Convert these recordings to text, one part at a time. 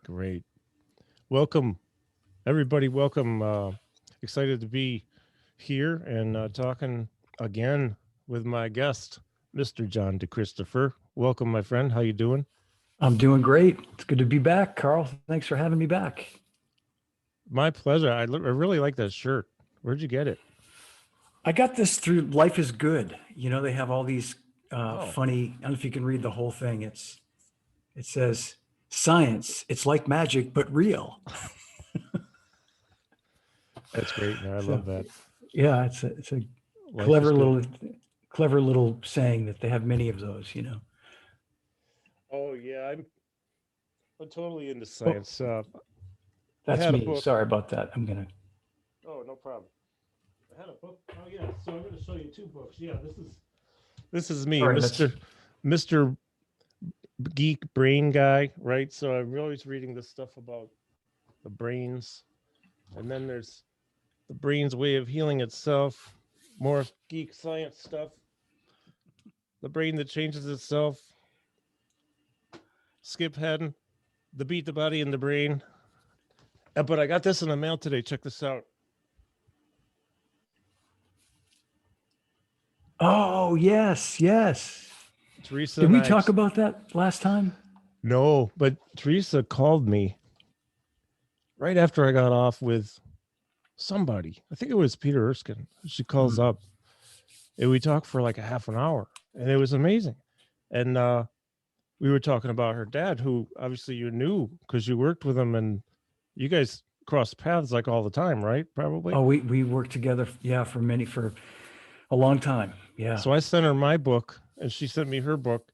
Great. Welcome, everybody. Welcome. Excited to be here and talking again with my guest, Mr. John DeChristopher. Welcome, my friend. How you doing? I'm doing great. It's good to be back, Carl. Thanks for having me back. My pleasure. I really like that shirt. Where'd you get it? I got this through Life is Good. They have all these Oh, funny, I don't know if you can read the whole thing. It says, science, it's like magic, but real. that's great, man. I So love that. yeah, it's a Life is clever good. little, clever little saying that they have many of those. Oh yeah, I'm totally into Oh, science. I that's had a me. book. Sorry about that. Oh, no problem. I had a book. Oh yeah, so I'm going to show you two books. Yeah, this is me, Sorry, that's, Mister Geek Brain Guy, right? So I'm always reading this stuff about the brains, and then there's the brain's way of healing itself. More geek science stuff. The brain that changes itself. Skip heading. The beat, the body, and the brain. But I got this in the mail today. Check this out. oh, yes, yes. Teresa Did and we I. talk about that last time? No, but Teresa called me right after I got off with somebody. I think it was Peter Erskine. She calls Hmm. up and we talked for like a half an hour and it was amazing. And we were talking about her dad, who obviously you knew because you worked with him and you guys cross paths like all the time, right? Probably. Oh, we worked together, yeah, for a long time. Yeah. So I sent her my book and she sent me her book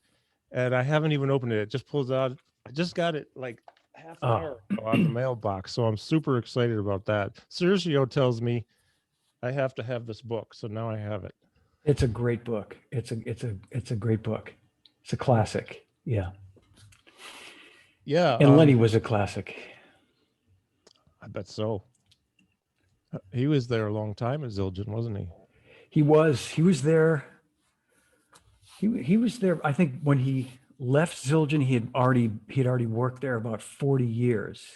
and I haven't even opened it. It just pulls out. I just got it like half an Oh, hour ago out of the mailbox. So I'm super excited about that. Sergio tells me I have to have this book. So now I have it. it's a great book. It's a great book. It's a classic. Yeah. Yeah, And Lenny was a classic. I bet so. He was there a long time at Zildjian, wasn't he? He was there. He was there. I think when he left Zildjian, he had already worked there about 40 years.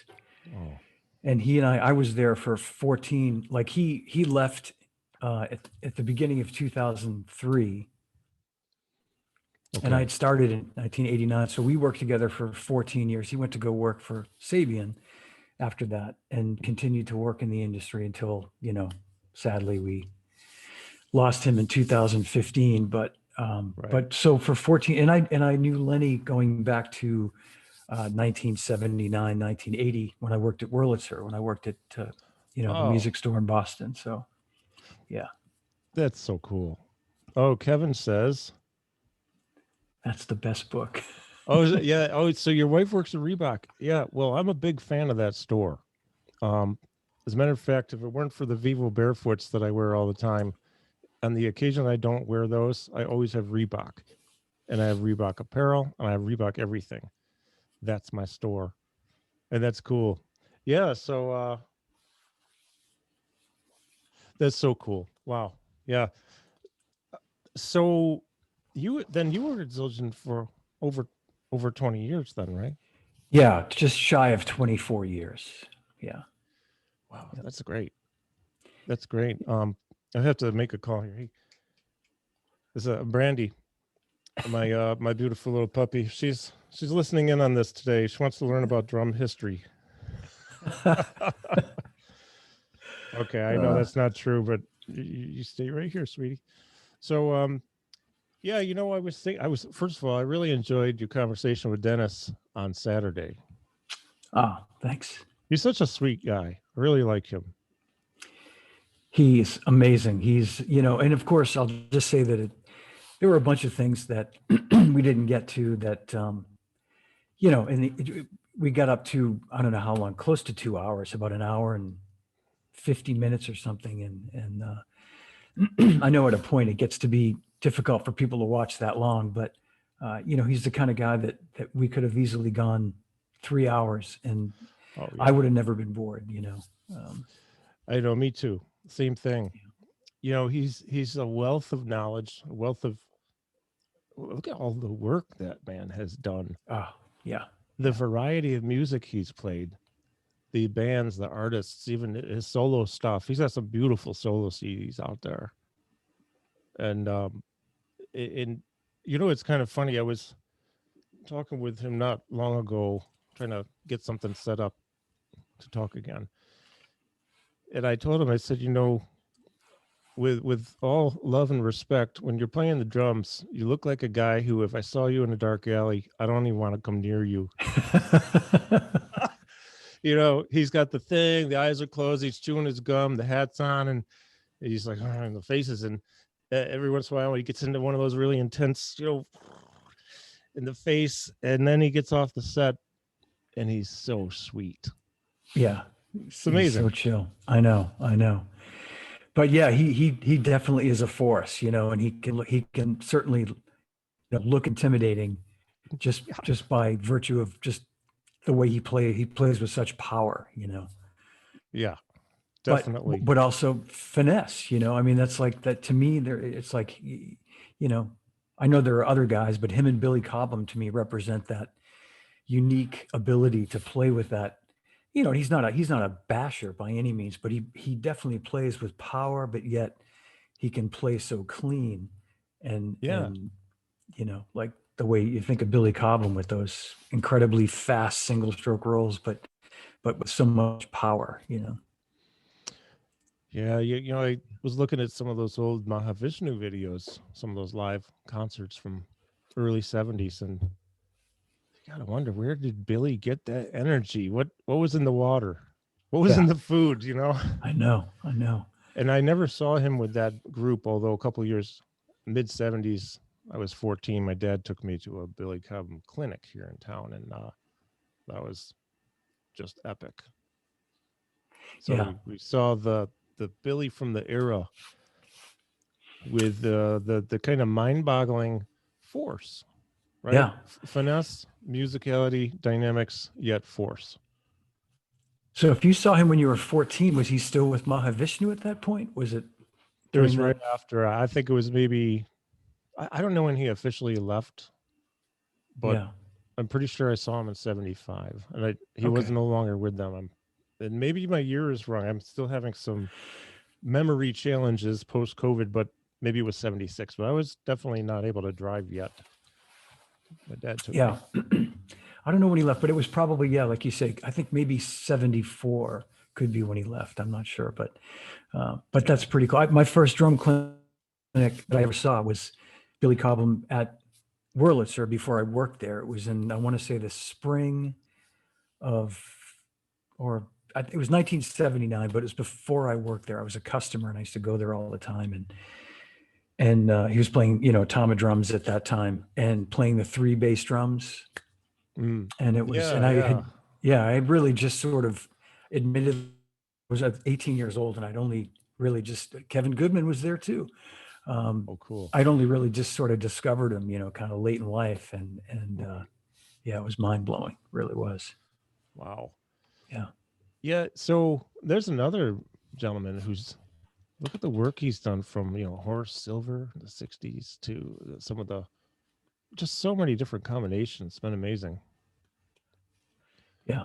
Oh, And I was there for 14. Like he left at the beginning of 2003, and I okay. had started in 1989. So we worked together for 14 years. He went to go work for Sabian after that and continued to work in the industry until, sadly we lost him in 2015. Right. But so for 14, and I knew Lenny going back to 1979, 1980, when I worked at Wurlitzer, when I worked at, the Oh, music store in Boston. So yeah, that's so cool. Oh, Kevin says, that's the best book. oh, is it? Yeah. Oh, so your wife works at Reebok. Yeah. Well, I'm a big fan of that store. Um, as a matter of fact, if it weren't for the Vivo Barefoots that I wear all the time, on the occasion I don't wear those, I always have Reebok. And I have Reebok apparel and I have Reebok everything. That's my store. And that's cool. Yeah. So that's so cool. Wow. Yeah. So you were at Zildjian for over over 20 years then, right? Yeah, just shy of 24 years. Yeah. Wow, Yep. that's great. That's great. I have to make a call here. Hey, this is Brandy, my beautiful little puppy. She's listening in on this today. She wants to learn about drum history. Okay, I know Uh, that's not true, but you stay right here, sweetie. So yeah, I was first of all, I really enjoyed your conversation with Dennis on Saturday. Thanks. He's such a sweet guy. I really like him. He's amazing. And of course, I'll just say that there were a bunch of things that we didn't get to that, we got up to, I don't know how long, close to 2 hours, about an hour and 50 minutes or something. And I know at a point it gets to be difficult for people to watch that long, but he's the kind of guy that we could have easily gone 3 hours and Oh I yeah. would have never been bored. Um, I know, me too. Same thing. He's a wealth of knowledge, a wealth of look at all the work that man has done. oh, yeah. the variety of music he's played, the bands, the artists, even his solo stuff. He's got some beautiful solo CDs out there. And in it's kind of funny. I was talking with him not long ago, trying to get something set up to talk again. And I told him, I said, with all love and respect, when you're playing the drums, you look like a guy who, if I saw you in a dark alley, I don't even want to come near you. He's got the thing, the eyes are closed, he's chewing his gum, the hat's on, and he's like, oh, the faces. And every once in a while, he gets into one of those really intense, in the face, and then he gets off the set, and he's so sweet. Yeah, it's amazing. He's so chill. I know. But yeah, he definitely is a force, and he can certainly look intimidating just by virtue of just the way he plays with such power, Yeah, definitely. But also finesse, I mean, that's like that to me there. It's like, I know there are other guys, but him and Billy Cobham to me represent that unique ability to play with that. He's not a basher by any means, but he definitely plays with power, but yet he can play so clean and like the way you think of Billy Cobham with those incredibly fast single stroke rolls, but with so much power, Yeah, I was looking at some of those old Mahavishnu videos, some of those live concerts from early 70s, and you gotta wonder, where did Billy get that energy? What was in the water? What was in the food, I know. And I never saw him with that group, although a couple of years, mid 70s, I was 14. My dad took me to a Billy Cobham clinic here in town, and that was just epic. So we saw the Billy from the era with the kind of mind-boggling force, right? Yeah. Finesse, musicality, dynamics, yet force. So if you saw him when you were 14, was he still with Mahavishnu at that point? Was it? It was right after. I think it was maybe, I don't know when he officially left, but I'm pretty sure I saw him in 75, and he was no longer with them. And maybe my year is wrong. I'm still having some memory challenges post-COVID, but maybe it was 76. But I was definitely not able to drive yet. My dad took me. I don't know when he left, but it was probably, like you say, I think maybe 74 could be when he left. I'm not sure, but that's pretty cool. My first drum clinic that I ever saw was Billy Cobham at Wurlitzer before I worked there. It was in, I want to say, the spring of, it was 1979, but it was before I worked there. I was a customer and I used to go there all the time. And he was playing, Tama drums at that time and playing the 3 bass drums. And it was, I had really just sort of admitted, I was 18 years old and I'd only really Kevin Goodman was there too. Cool. I'd only really just sort of discovered him, kind of late in life. And it was mind blowing. Really was. Wow. Yeah. Yeah. So there's another gentleman who's, look at the work he's done from, Horace Silver in the 60s to some of the, just so many different combinations. It's been amazing. Yeah.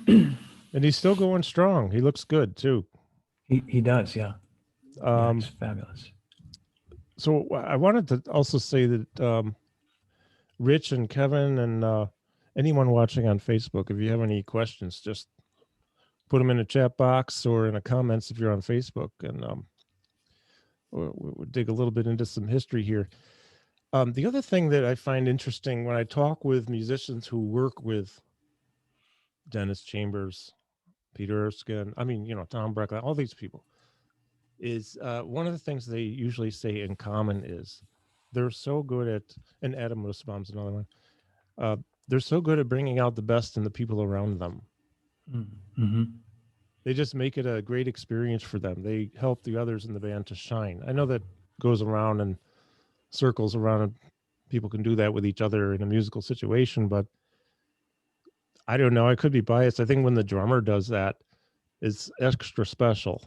And he's still going strong. He looks good too. He does. Yeah. It's fabulous. So I wanted to also say that Rich and Kevin and anyone watching on Facebook, if you have any questions, just put them in the chat box or in the comments if you're on Facebook, and we'll dig a little bit into some history here. The other thing that I find interesting when I talk with musicians who work with Dennis Chambers, Peter Erskine, Tom Breckley, all these people, is one of the things they usually say in common is they're so good at, and Adam Nussbaum's another one, they're so good at bringing out the best in the people around them. Mm-hmm. They just make it a great experience for them. They help the others in the band to shine. I know that goes around and circles around, and people can do that with each other in a musical situation, but I don't know. I could be biased. I think when the drummer does that, it's extra special.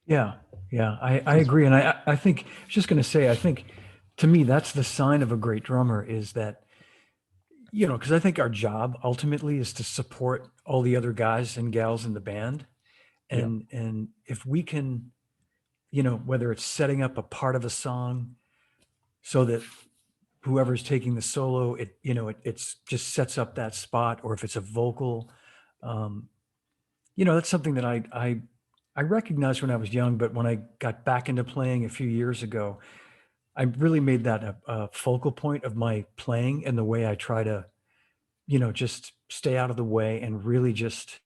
Yeah. I agree. And I think, I was just going to say, I think to me, that's the sign of a great drummer is that you know, because I think our job ultimately is to support all the other guys and gals in the band. Yeah. And if we can, you know, whether it's setting up a part of a song so that whoever's taking the solo, it, you know, it's just sets up that spot, or if it's a vocal, um, you know, that's something that I recognized when I was young, but when I got back into playing a few years ago, I really made that a focal point of my playing and the way I try to, you know, just stay out of the way and really just,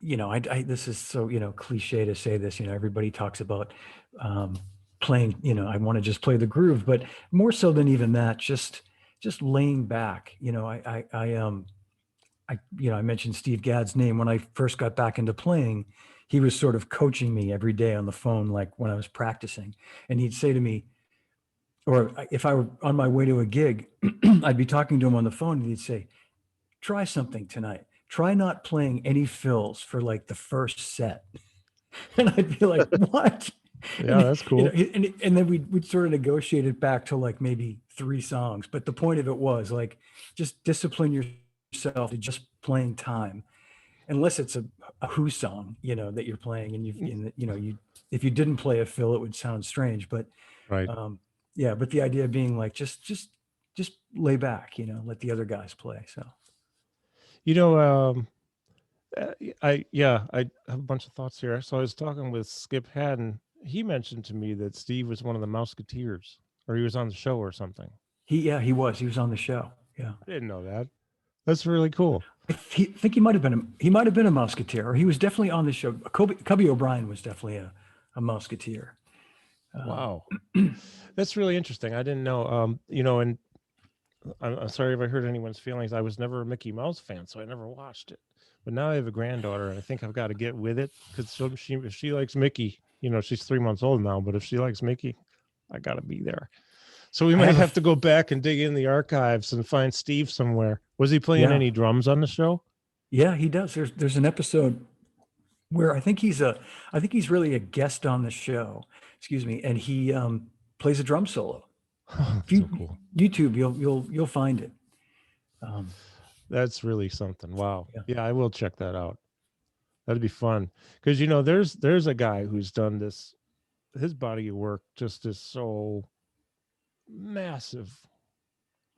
you know, this is so, you know, cliche to say this, you know, everybody talks about um, playing, you know, I want to just play the groove, but more so than even that, just laying back, you know, you know, I mentioned Steve Gadd's name when I first got back into playing. He was sort of coaching me every day on the phone, like when I was practicing, and he'd say to me, or if I were on my way to a gig, I'd be talking to him on the phone and he'd say, try something tonight. Try not playing any fills for like the first set. And I'd be like, what? Yeah, that's You know, cool. and then we'd sort of negotiate it back to like maybe 3 songs. But the point of it was like, just discipline yourself to just playing time, unless it's a Who song, you know, that you're playing and you know, if you didn't play a fill, it would sound strange. But Right. yeah, but the idea being like, just lay back, you know, let the other guys play. So. You know, I have a bunch of thoughts here. So I was talking with Skip Haddon. He mentioned to me that Steve was one of the Mouseketeers, or he was on the show or something. He was on the show. Yeah. I didn't know that. That's really cool. Think he might have been a Musketeer, or he was definitely on the show. Cubby O'Brien was definitely a Musketeer. Wow, that's really interesting. I didn't know. You know, and I'm sorry if I hurt anyone's feelings. I was never a Mickey Mouse fan, so I never watched it. But now I have a granddaughter, and I think I've got to get with it because if she likes Mickey, you know, she's 3 months old now. But if she likes Mickey, I got to be there. So we I might have a have to go back and dig in the archives and find Steve somewhere. Was he playing Yeah, any drums on the show? yeah, he does. There's an episode where I think he's really a guest on the show. Excuse me, and he plays a drum solo. If So you cool. YouTube, you'll find it. Um, That's really something. Wow. yeah, Yeah, I will check that out. That'd be fun because you know there's a guy who's done this. His body of work just is so massive.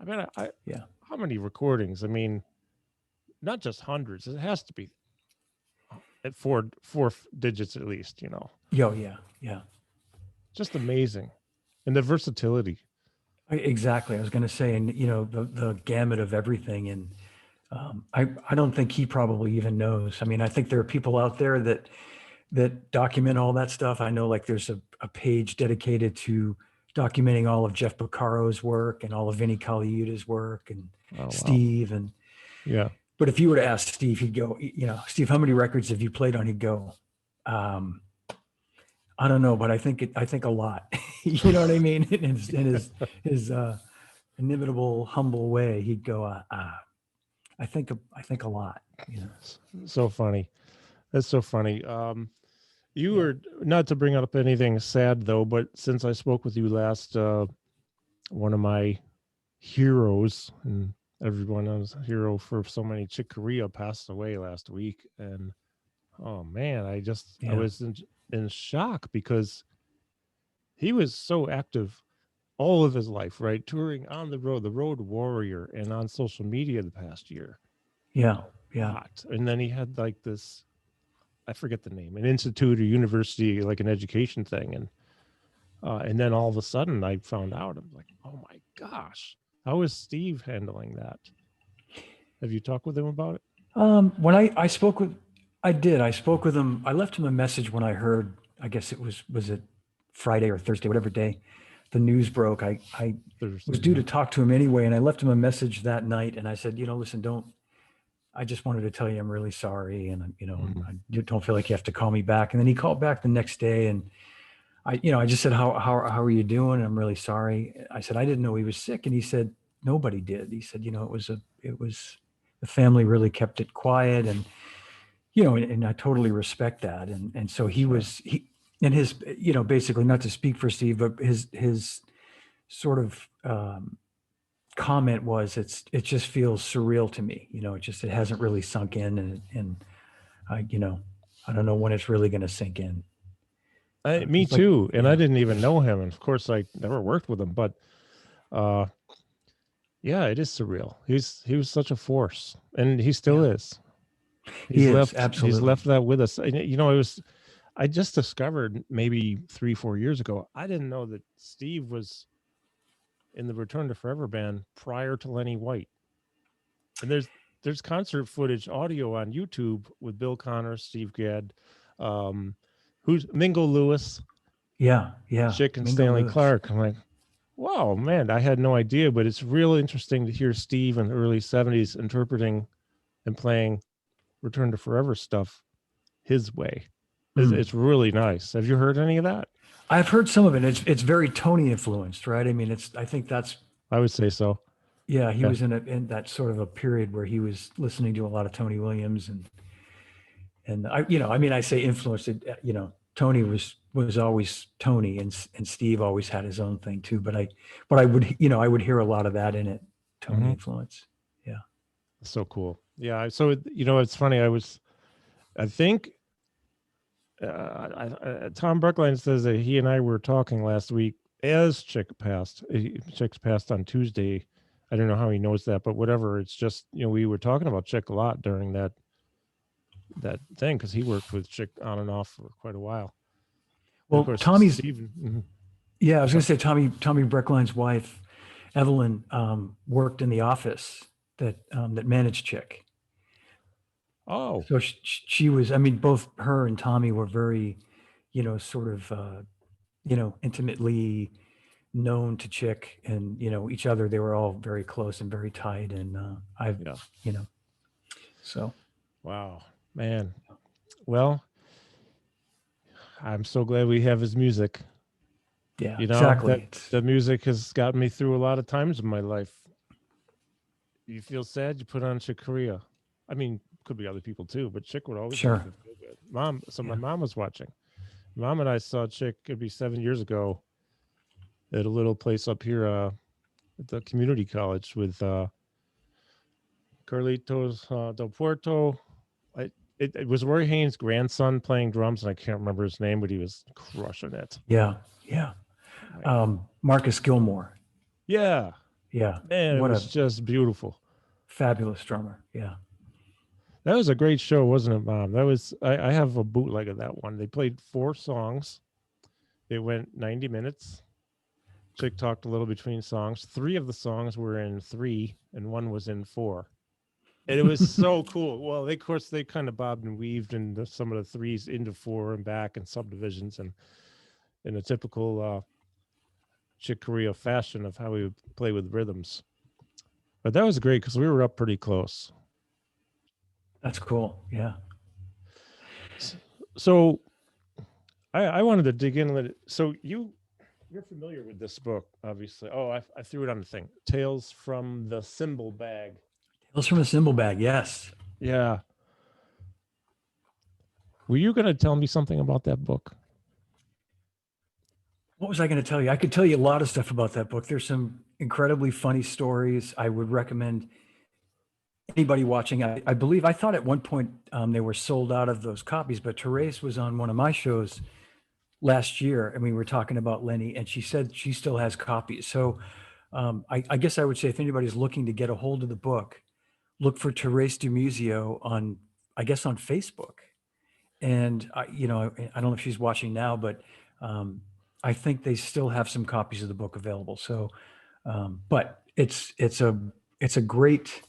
I mean, yeah, how many recordings? I mean, not just hundreds. It has to be at four digits at least. You know, yeah, yeah. just amazing, and the versatility. Exactly. I was going to say, and you know, the gamut of everything, and I don't think he probably even knows. I mean, I think there are people out there that document all that stuff. I know, like, there's a page dedicated to documenting all of Jeff Baccaro's work and all of Vinnie Colaiuta's work and Oh wow. Steve. And Yeah. but if you were to ask Steve, he'd go, you know, Steve, how many records have you played on? He'd go, um, I don't know, but I think a lot. You know what I mean? In his inimitable, humble way, he'd go, I think a lot. You know? So funny. That's so funny. You Yeah, were not to bring up anything sad though, but since I spoke with you last, one of my heroes, and everyone knows a hero for so many, Chick Corea, passed away last week, and oh man, I yeah, was in shock because he was so active all of his life, right? Touring on the road warrior, and on social media the past year. yeah, A yeah. lot. And then he had like this, I forget the name, an institute or university, like an education thing. And then all of a sudden I found out, I'm like, oh my gosh, how is Steve handling that? Have you talked with him about it? When I spoke with, I spoke with him. I left him a message when I heard, I guess was it Friday or Thursday, whatever day the news broke. I was Thursday, due yeah. to talk to him anyway. And I left him a message that night. And I said, you know, listen, I just wanted to tell you, I'm really sorry. And, you know, Mhm. I don't feel like you have to call me back. And then he called back the next day, and you know, I just said, how are you doing? I'm really sorry. I said, I didn't know he was sick. And he said, nobody did. He said, you know, it was, the family really kept it quiet. And, you know, and I totally respect that. And so Sure. and his, you know, basically, not to speak for Steve, but his sort of comment was, it just feels surreal to me. It hasn't really sunk in, and I don't know when it's really going to sink in. Me It's like, too. And yeah, I didn't even know him. And of course, I never worked with him. But yeah, it is surreal. He was such a force, and he still yeah, is. he is He's absolutely. left that with us. And, I just discovered maybe 3-4 years ago. I didn't know that Steve was in the Return to Forever band prior to Lenny White. And there's concert footage, audio on YouTube with Bill Connor, Steve Gadd, who's Mingo Lewis, Yeah, yeah. Chick, and Mingo Stanley Lewis. Clark. I'm like, wow, man, I had no idea, but it's real interesting to hear Steve in the early 70s interpreting and playing Return to Forever stuff his way. It's really nice. Have you heard any of that? I've heard some of it. It's very Tony influenced, right? I mean, I think that's, I would say so. yeah, he Yeah. was in that sort of a period where he was listening to a lot of Tony Williams, and I mean, I say influenced it, Tony was always Tony, and Steve always had his own thing too, but I would hear a lot of that in it, Tony influence. Yeah. So cool. Yeah. So, it's funny. I think, Tom Brookline says that he and I were talking last week as Chick passed. Chick's passed on Tuesday. I don't know how he knows that, but whatever. It's just, we were talking about Chick a lot during that thing, because he worked with Chick on and off for quite a while. And Well, of course, Tommy's, Steve. yeah, I was going to say Tommy Breckline's wife, Evelyn, worked in the office that managed Chick. Oh, So she was, I mean, both her and Tommy were very, sort of, intimately known to Chick, and, each other. They were all very close and very tight. And yeah. So. Wow, man. Well, I'm so glad we have his music. Yeah, That exactly. the music has gotten me through a lot of times in my life. You feel sad, you put on Chick Corea. I mean, could be other people too, but Chick would always make Sure. me feel good. Mom, so my Yeah. mom was watching. Mom and I saw Chick, it'd be 7 years ago, at a little place up here at the community college with Carlitos Del Puerto. It was Roy Haynes' grandson playing drums, and I can't remember his name, but he was crushing it. Yeah. Yeah. Marcus Gilmore. Yeah, Yeah. man, it What a was just beautiful. fabulous drummer. Yeah. That was a great show, wasn't it, Mom? That was. I have a bootleg of that one. They played 4 songs. It went 90 minutes. Chick talked a little between songs. 3 of the songs were in 3, and 1 was in 4. And it was so cool. Well, of course, they kind of bobbed and weaved into some of the 3s into 4 and back and subdivisions, and in a typical Chick Corea fashion of how we would play with rhythms. But that was great because we were up pretty close. That's cool. Yeah. So I wanted to dig in a little. So you're familiar with this book, obviously. Oh, I threw it on the thing. Tales from the Cymbal Bag. Tales from a Cymbal Bag. Yes. Yeah. Were you going to tell me something about that book? What was I going to tell you? I could tell you a lot of stuff about that book. There's some incredibly funny stories. I would recommend anybody watching. I believe, I thought at one point they were sold out of those copies, but Therese was on one of my shows last year, and we were talking about Lenny, and she said she still has copies. So I guess I would say, if anybody's looking to get a hold of the book, look for Therese DiMuzio on, I guess, on Facebook. And I don't know if she's watching now, but I think they still have some copies of the book available. So, but it's a great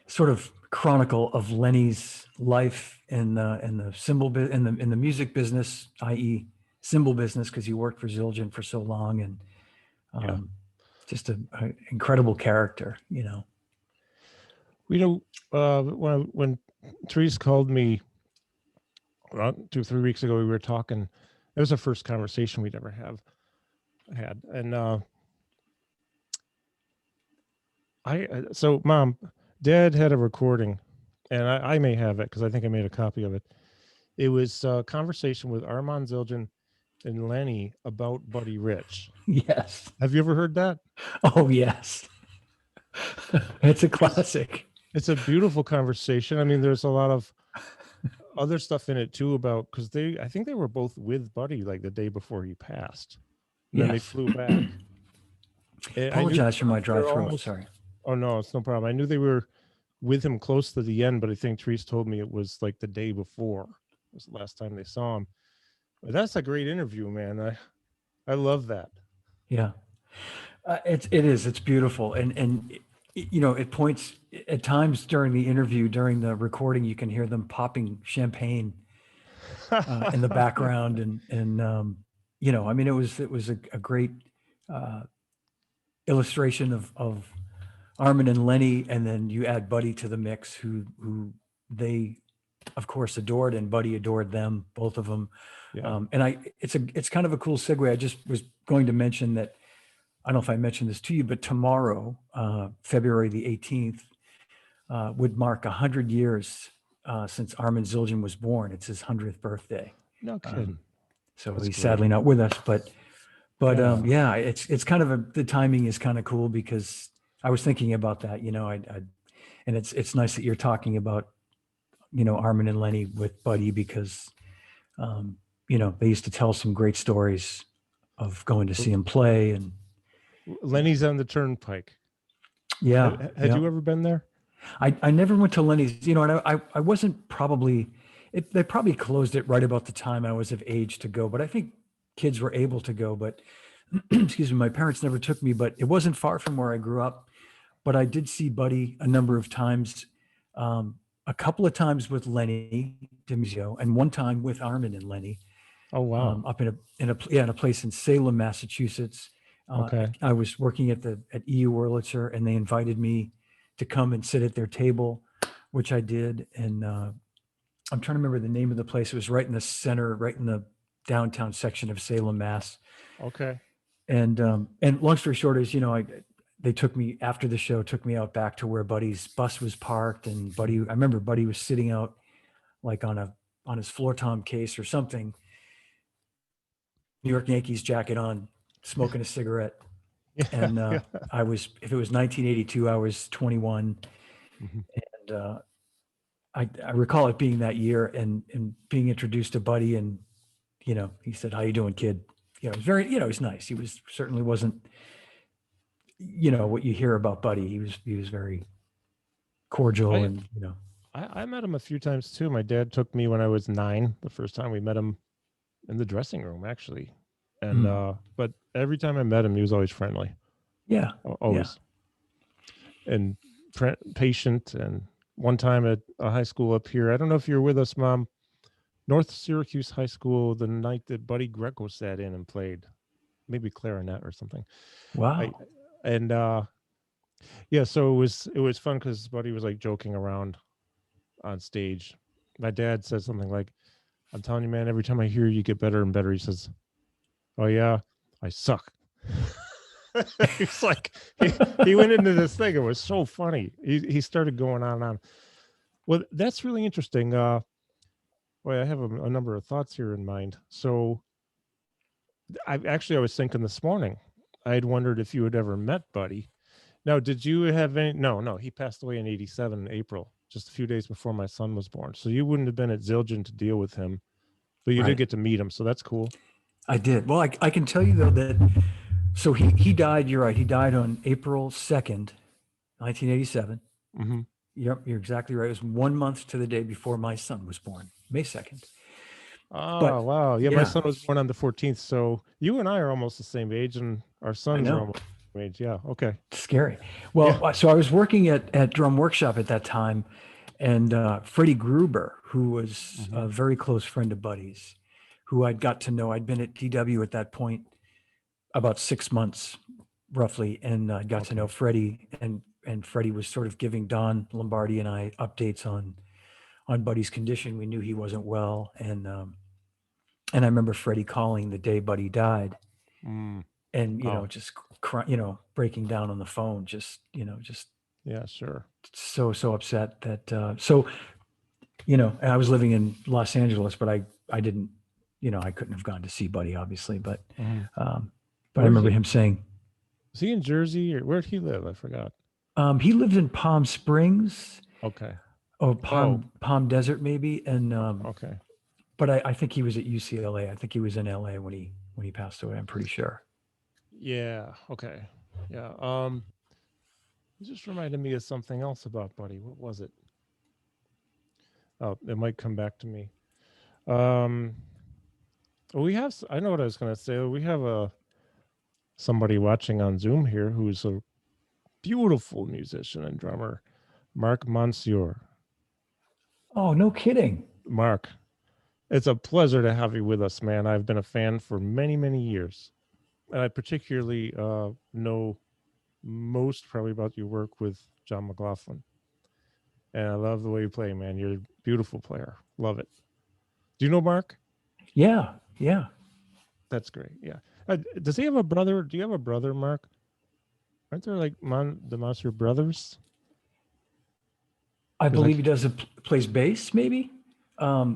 sort of chronicle of Lenny's life in the cymbal in the music business, i.e., cymbal business, because he worked for Zildjian for so long, and just an incredible character. When Therese called me 2 or 3 weeks ago, we were talking. It was the first conversation we'd ever had, and so Mom, Dad had a recording, and I may have it because I think I made a copy of it. It was a conversation with Armand Zildjian and Lenny about Buddy Rich. Yes. Have you ever heard that? Oh, yes. It's a classic. It's a beautiful conversation. I mean, there's a lot of other stuff in it too about because I think they were both with Buddy like the day before he passed, and then they Yes. flew back. I knew Apologize for my they were dry throat. almost- Sorry. Oh no, it's no problem. I knew they were with him close to the end, but I think Therese told me it was like the day before. It was the last time they saw him. But that's a great interview, man. I love that. Yeah. It is. It's beautiful. And you know, it points at times during the interview, during the recording, you can hear them popping champagne in the background. And you know, I mean, it was a great illustration of Armin and Lenny. And then you add Buddy to the mix, who they, of course, adored, and Buddy adored them, both of them. Yeah. And it's kind of a cool segue. I just was going to mention that, I don't know if I mentioned this to you, but tomorrow, February the 18th, would mark 100 years since Armin Zildjian was born. It's his 100th birthday. No kidding. So That's he's great. sadly not with us, but Yeah. yeah, it's kind of the timing is kind of cool, because I was thinking about that, you know, and it's nice that you're talking about, you know, Armin and Lenny with Buddy, because, you know, they used to tell some great stories of going to see him play. And Lenny's on the Turnpike. yeah. Had you ever been there? I never went to Lenny's, you know, and I wasn't probably, they probably closed it right about the time I was of age to go, but I think kids were able to go, but excuse me, my parents never took me, but it wasn't far from where I grew up. But I did see Buddy a number of times, a couple of times with Lenny Dimzio, and one time with Armin and Lenny. Oh wow. Up in a place in Salem, Massachusetts. Okay. I was working at EU Wurlitzer, and they invited me to come and sit at their table, which I did. And I'm trying to remember the name of the place. It was right in the center, right in the downtown section of Salem, Mass. Okay. And long story short is, you know, they took me after the show, took me out back to where Buddy's bus was parked, and I remember Buddy was sitting out like on his floor tom case or something, New York Yankees jacket on, smoking a cigarette. And I was, if it was 1982, I was 21. Mhm. And I recall it being that year, and being introduced to Buddy, and, you know, he said, "How you doing, kid?" You know, it was very, you know, he's nice. He was certainly wasn't, you know, what you hear about Buddy. He was very cordial, and, you know. I met him a few times too. My dad took me when I was 9. The first time we met him in the dressing room, actually. And but every time I met him, he was always friendly. Yeah. Always. And patient. And one time at a high school up here, I don't know if you're with us, Mom, North Syracuse High School, the night that Buddy Greco sat in and played, maybe clarinet or something. Wow. Yeah, so it was fun because Buddy was like joking around on stage. My dad said something like, "I'm telling you, man, every time I hear you get better and better." He says, "Oh yeah, I suck." It's like he went into this thing. It was so funny. He started going on and on. Well, that's really interesting. Boy, I have a number of thoughts here in mind. So I was thinking this morning, I had wondered if you had ever met Buddy. Now, did you have any? No, he passed away in '87 in April, just a few days before my son was born. So you wouldn't have been at Zildjian to deal with him, but you Right. did get to meet him. So that's cool. I did. Well, I can tell you though that, so he died, you're right. He died on April 2nd, 1987. Mm-hmm. Yep, you're exactly right. It was 1 month to the day before my son was born, May 2nd. Oh, wow. Yeah, yeah. my son was born on the 14th. So you and I are almost the same age, and our sons are almost the same age. Yeah. Okay. Scary. Well, so I was working at Drum Workshop at that time, and Freddie Gruber, who was a very close friend of Buddy's, who I'd got to know. I'd been at DW at that point about 6 months, roughly, and I got to know Freddie, and Freddie was sort of giving Don Lombardi and I updates on Buddy's condition. We knew he wasn't well, and I remember Freddie calling the day Buddy died, and you know, just breaking down on the phone, just yeah, sure, so upset that so, you know, and I was living in Los Angeles, but I didn't I couldn't have gone to see Buddy, obviously, but Mhm. I Where's remember he? him saying, Is he in Jersey or where'd he live? I forgot. he lived in Palm Springs Okay. or Oh, Palm Desert, maybe. And okay. but I think he was at UCLA. I think he was in LA when he passed away. I'm pretty sure. Yeah. Okay. Yeah. It just reminded me of something else about Buddy. What was it? Oh, it might come back to me. Um, we have. I know what I was going to say. We have somebody watching on Zoom here who's a beautiful musician and drummer, Mark Monsieur. Oh, no kidding. Mark, it's a pleasure to have you with us, man. I've been a fan for many, many years, and I particularly know most probably about your work with John McLaughlin. And I love the way you play, man. You're a beautiful player. Love it. Do you know Mark? Yeah, yeah. That's great. Yeah. Does he have a brother? Do you have a brother, Mark? Aren't there like the Monster Brothers? I Because believe he does plays bass, maybe. I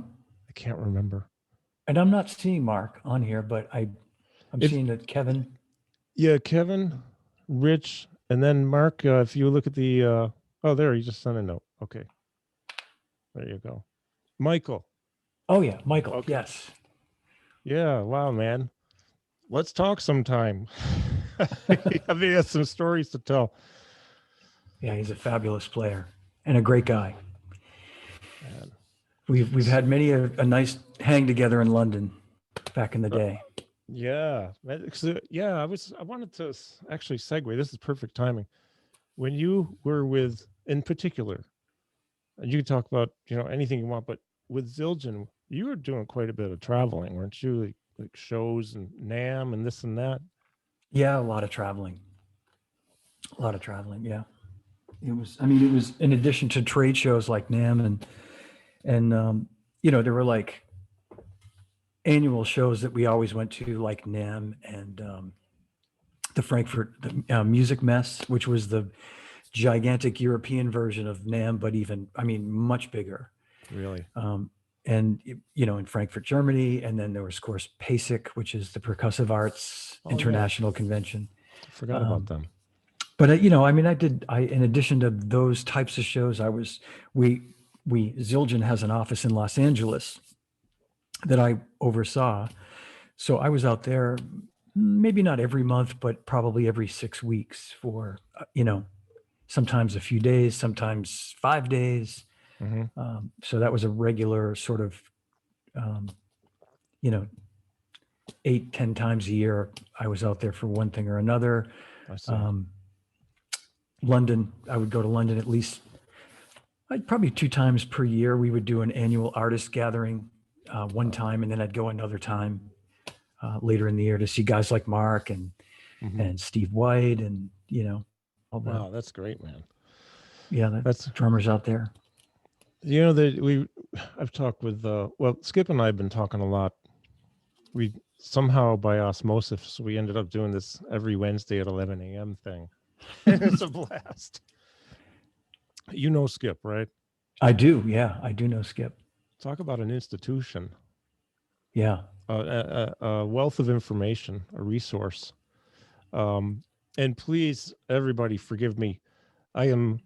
can't remember. And I'm not seeing Mark on here, but I'm If seeing that Kevin. Yeah, Kevin, Rich, and then Mark. If you look at the oh, there he just sent a note. Okay, there you go. Michael. Oh yeah, Michael. Okay. Yes. Yeah. Wow, man. Let's talk sometime. I mean, he has some stories to tell. Yeah, he's a fabulous player and a great guy. Man. We've had many a nice hang together in London back in the day. Yeah. Yeah. I wanted to actually segue. This is perfect timing. When you were with, in particular, and you can talk about anything you want, but with Zildjian, you were doing quite a bit of traveling, weren't you? Like shows and NAM and this and that. Yeah, a lot of traveling. A lot of traveling. Yeah, it was. I mean, it was in addition to trade shows like NAMM and there were like annual shows that we always went to, like NAMM and the Frankfurt Music Mess, which was the gigantic European version of NAMM, but much bigger. Really? And in Frankfurt, Germany, and then there was, of course, PASIC, which is the Percussive Arts International Convention. I forgot about them. But in addition to those types of shows, Zildjian has an office in Los Angeles that I oversaw. So I was out there, maybe not every month, but probably every 6 weeks for, sometimes a few days, sometimes 5 days. Mm-hmm. So that was a regular sort of, 8-10 times a year. I was out there for one thing or another. I see. London, I would go to London at least probably 2 times per year. We would do an annual artist gathering one time, and then I'd go another time later in the year to see guys like Mark and Steve White and all that. Wow, that's great, man. Yeah, that's drummers out there. I've talked with Skip and I have been talking a lot. We somehow by osmosis we ended up doing this every Wednesday at 11 a.m. thing. It's a blast. You know Skip, right? I do. Yeah, I do know Skip. Talk about an institution. Yeah. A wealth of information, a resource. And please, everybody, forgive me. I am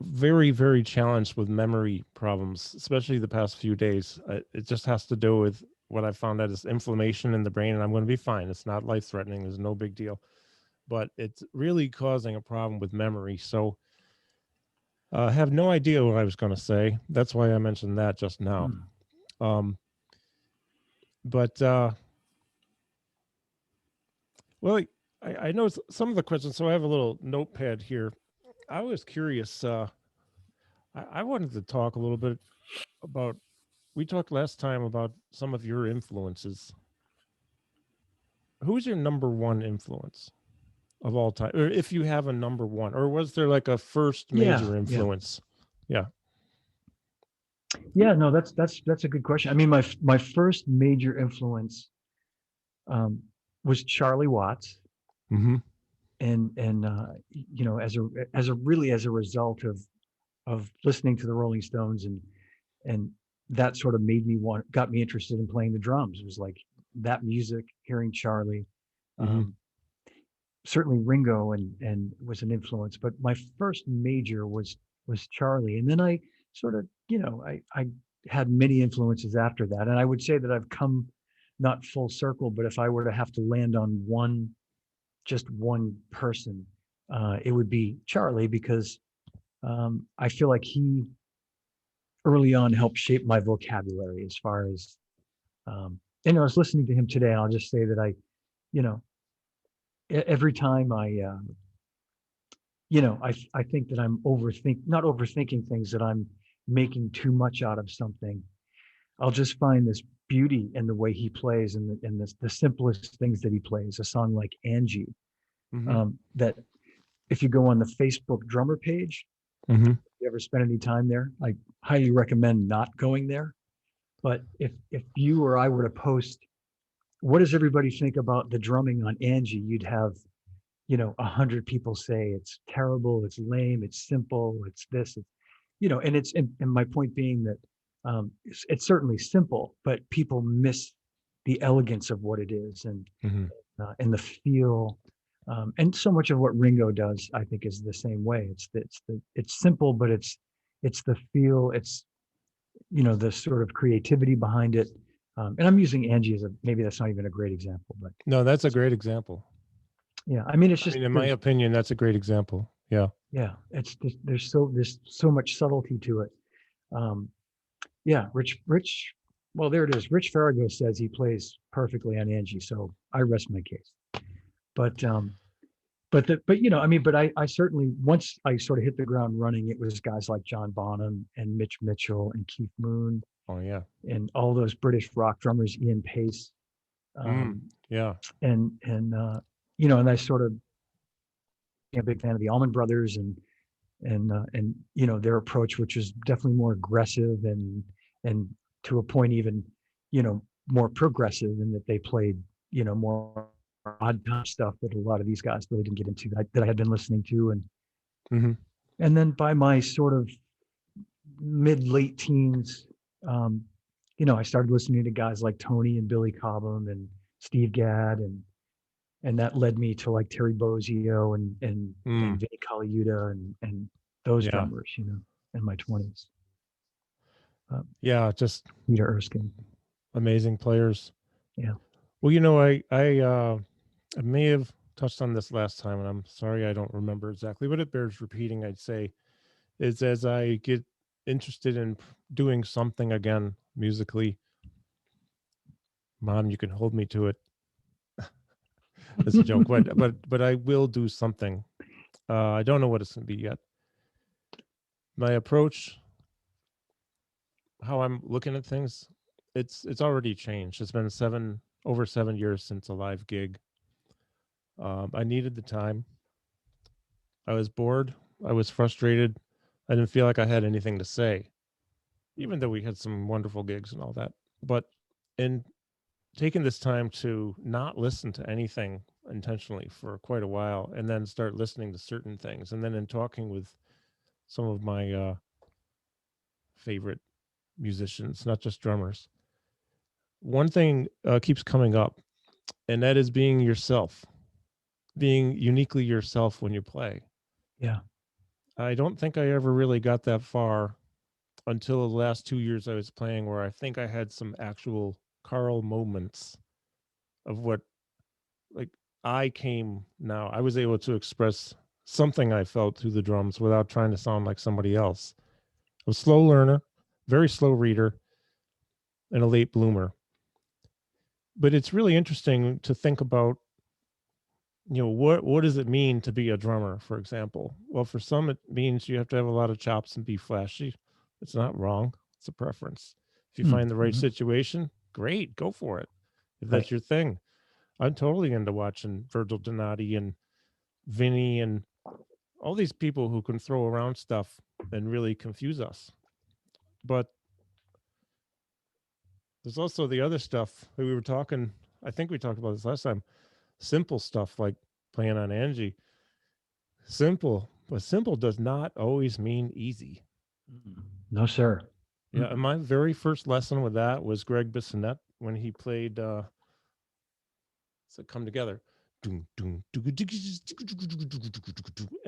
very, very challenged with memory problems, especially the past few days. It just has to do with what I found out is inflammation in the brain, and I'm going to be fine. It's not life-threatening. There's no big deal. But it's really causing a problem with memory. So I have no idea what I was going to say. That's why I mentioned that just now. But I know some of the questions, so I have a little notepad here. I was curious. I wanted to talk a little bit about, we talked last time about some of your influences. Who's your number one influence of all time? Or if you have a number one, or was there like a first major influence? Yeah. Yeah, no, that's a good question. I mean, my first major influence was Charlie Watts. Mm-hmm. And as a result of listening to the Rolling Stones and that sort of got me interested in playing the drums. It was like that music, hearing Charlie, Hmm. certainly Ringo and was an influence, but my first major was Charlie. And then I sort of, I had many influences after that. And I would say that I've come not full circle, but if I were to have to land on just one person, it would be Charlie, because I feel like he early on helped shape my vocabulary as far as, and I was listening to him today. I'll just say that you know, every time I think that I'm not overthinking things, that I'm making too much out of something. I'll just find this beauty in the way he plays, and the simplest things that he plays. A song like Angie, Hmm. that if you go on the Facebook drummer page, Hmm. if you ever spend any time there, I highly recommend not going there. But if you or I were to post, what does everybody think about the drumming on Angie? You'd have 100 people say it's terrible, it's lame, it's simple, it's this, and and my point being that it's certainly simple, but people miss the elegance of what it is, Hmm. and the feel, and so much of what Ringo does, I think, is the same way. It's simple, but it's the feel, it's the sort of creativity behind it. And I'm using Angie as maybe that's not even a great example, but No, that's a great example. yeah, I mean, it's I just mean, in my opinion, that's a great example. Yeah. yeah, it's just, there's so much subtlety to it. Um, yeah, Rich. Well, there it is. Rich Farrago says he plays perfectly on Angie, so I rest my case. But I mean, but I certainly, once I sort of hit the ground running, it was guys like John Bonham and Mitch Mitchell and Keith Moon Oh yeah. and all those British rock drummers, Ian Pace, Mm. um, Yeah. and I sort of became a big fan of the Allman Brothers, and their approach, which is definitely more aggressive, and to a point even more progressive, in that they played more odd time stuff that a lot of these guys really didn't get into, that I had been listening to. Hmm. And then by my sort of mid late teens, um, I started listening to guys like Tony and Billy Cobham and Steve Gadd, and that led me to like Terry Bozzio and Mm. Vinnie Colaiuta and those Yeah. drummers, in my 20s. Uh, Yeah. Just Peter Erskine. amazing players. Yeah. Well, I may have touched on this last time, and I'm sorry I don't remember exactly, but it bears repeating. I'd say is as I get interested in doing something again musically, Mom, you can hold me to it. That's a joke, but I will do something. I don't know what it's going to be yet. My approach, how I'm looking at things, it's already changed. It's been over 7 years since a live gig. I needed the time. I was bored. I was frustrated. I didn't feel like I had anything to say, even though we had some wonderful gigs and all that. But in taking this time to not listen to anything intentionally for quite a while, and then start listening to certain things, and then in talking with some of my favorite musicians, not just drummers, one thing keeps coming up, and that is being yourself, being uniquely yourself when you play. Yeah. I don't think I ever really got that far until the last 2 years I was playing, where I think I had some actual Carl moments of what, like, I was able to express something I felt through the drums without trying to sound like somebody else. I'm a slow learner, very slow reader, and a late bloomer. But it's really interesting to think about, what does it mean to be a drummer, for example? Well, for some it means you have to have a lot of chops and be flashy. It's not wrong. It's a preference. If you find the right Mm-hmm. situation, great, go for it. If Right. that's your thing. I'm totally into watching Virgil Donati and Vinny and all these people who can throw around stuff and really confuse us. But there's also the other stuff that we were talking. I think we talked about this last time. Simple stuff like playing on Angie. Simple, but simple does not always mean easy. No, sir. Yeah, and my very first lesson with that was Greg Bissonette when he played so Come Together. And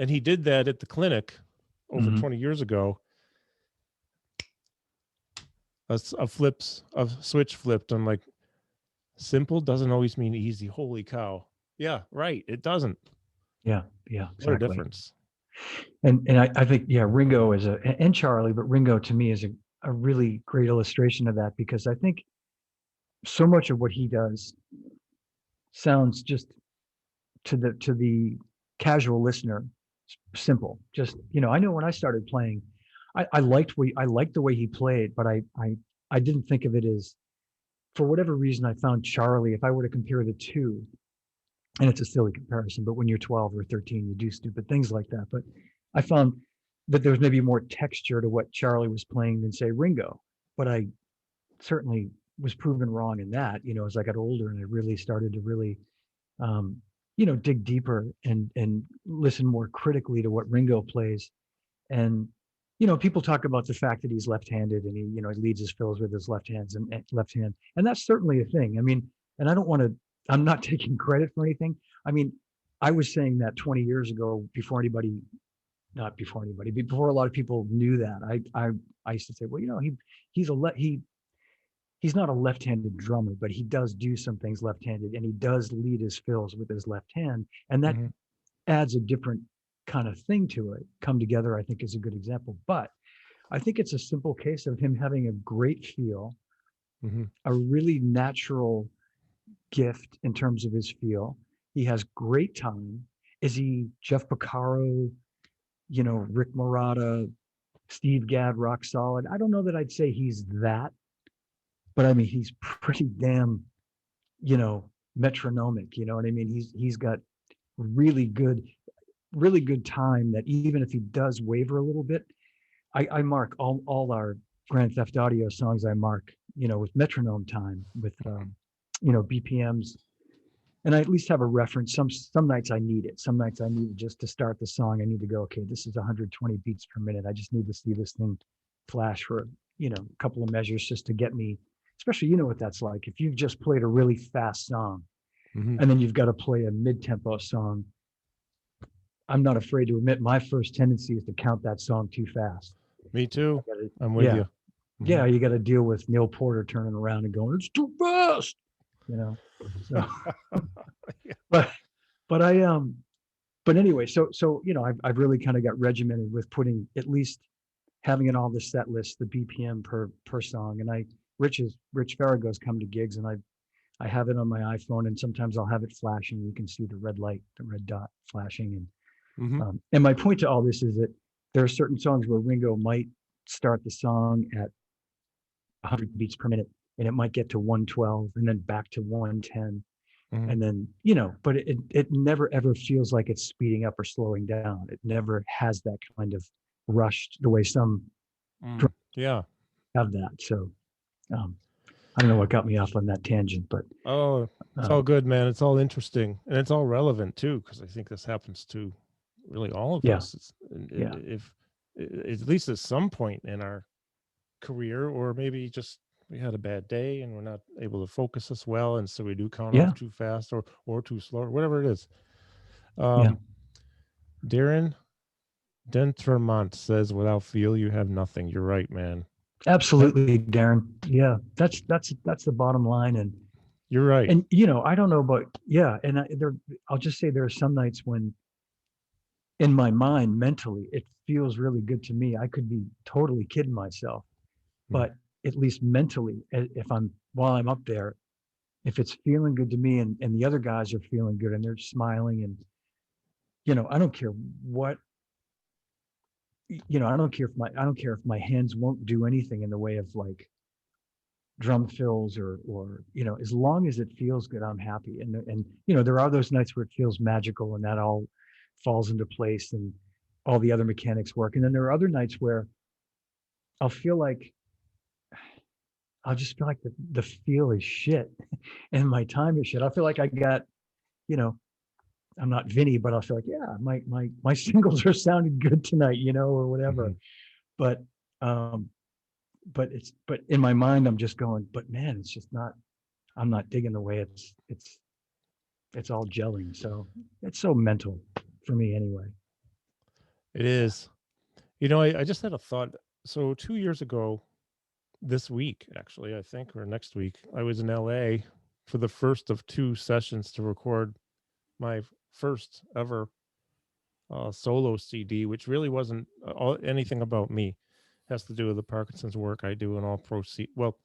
he did that at the clinic over 20 years ago. A switch flipped. I'm like, simple doesn't always mean easy. Holy cow. Yeah, right. It doesn't. Yeah, What exactly. a difference. And I think, yeah, Ringo is and Charlie, but Ringo to me is a really great illustration of that, because I think so much of what he does sounds just to the casual listener simple. Just, I know when I started playing, I liked the way he played, but I didn't think of it as, for whatever reason, I found Charlie, if I were to compare the two, and it's a silly comparison, but when you're 12 or 13, you do stupid things like that. But I found that there was maybe more texture to what Charlie was playing than, say, Ringo. But I certainly was proven wrong in that, as I got older and I really started to really, dig deeper and listen more critically to what Ringo plays. And, people talk about the fact that he's left-handed and he leads his fills with his left hand. And that's certainly a thing. I mean, and I'm not taking credit for anything. I mean, I was saying that 20 years ago before a lot of people knew that. I used to say, well, he's not a left-handed drummer, but he does do some things left-handed, and he does lead his fills with his left hand, and that adds a different kind of thing to it. Come Together, I think, is a good example, but I think it's a simple case of him having a great feel, a really natural gift in terms of his feel. He has great time. Is he Jeff Porcaro, Rick Marotta, Steve Gadd, rock solid? I don't know that I'd say he's that, but I mean, he's pretty damn, metronomic. You know what I mean? He's got really good time, that even if he does waver a little bit, I mark all our Grand Theft Audio songs. I mark, with metronome time, with BPMs, and I at least have a reference. Some nights I need it. Some nights I need it just to start the song. I need to go, okay, this is 120 beats per minute. I just need to see this thing flash for a couple of measures just to get me. Especially, what that's like. If you've just played a really fast song, and then you've got to play a mid-tempo song, I'm not afraid to admit my first tendency is to count that song too fast. Me too. I'm with you. Yeah, you got to deal with Neil Porter turning around and going, "It's too fast," So, but but anyway, so I've really kind of got regimented with putting, at least having it on the set list, the BPM per song. And Rich Farrago's come to gigs, and I have it on my iPhone, and sometimes I'll have it flashing. You can see the red dot flashing. And my point to all this is that there are certain songs where Ringo might start the song at 100 beats per minute, and it might get to 112 and then back to 110. And then, but it never ever feels like it's speeding up or slowing down. It never has that kind of rushed the way some have that. So I don't know what got me off on that tangent, but it's all good, man. It's all interesting, and it's all relevant too, because I think this happens to really all of us. If at least at some point in our career, or maybe just we had a bad day and we're not able to focus as well, and so we do count off too fast or too slow, or whatever it is. Darren Dentremont says, "Without feel, you have nothing." You're right, man. Absolutely, Darren. Yeah, that's the bottom line. And you're right. And I don't know, but and I'll just say there are some nights when, in my mind, mentally, it feels really good to me. I could be totally kidding myself, but at least mentally, while I'm up there, if it's feeling good to me, and the other guys are feeling good and they're smiling, and I don't care what. I don't care if my hands won't do anything in the way of like drum fills or as long as it feels good, I'm happy. And there are those nights where it feels magical and that all falls into place and all the other mechanics work. And then there are other nights where I'll just feel like the feel is shit and my time is shit. I feel like I got, I'm not Vinny, but I'll feel like, my singles are sounding good tonight, or whatever. But but in my mind, I'm just going, but man, it's just not, I'm not digging the way it's all gelling. So it's so mental for me anyway. It is. You know, I just had a thought. So 2 years ago, this week, actually, I think, or next week, I was in LA for the first of 2 sessions to record my first ever solo CD, which really wasn't anything about me. It has to do with the Parkinson's work I do and all proceed. Well,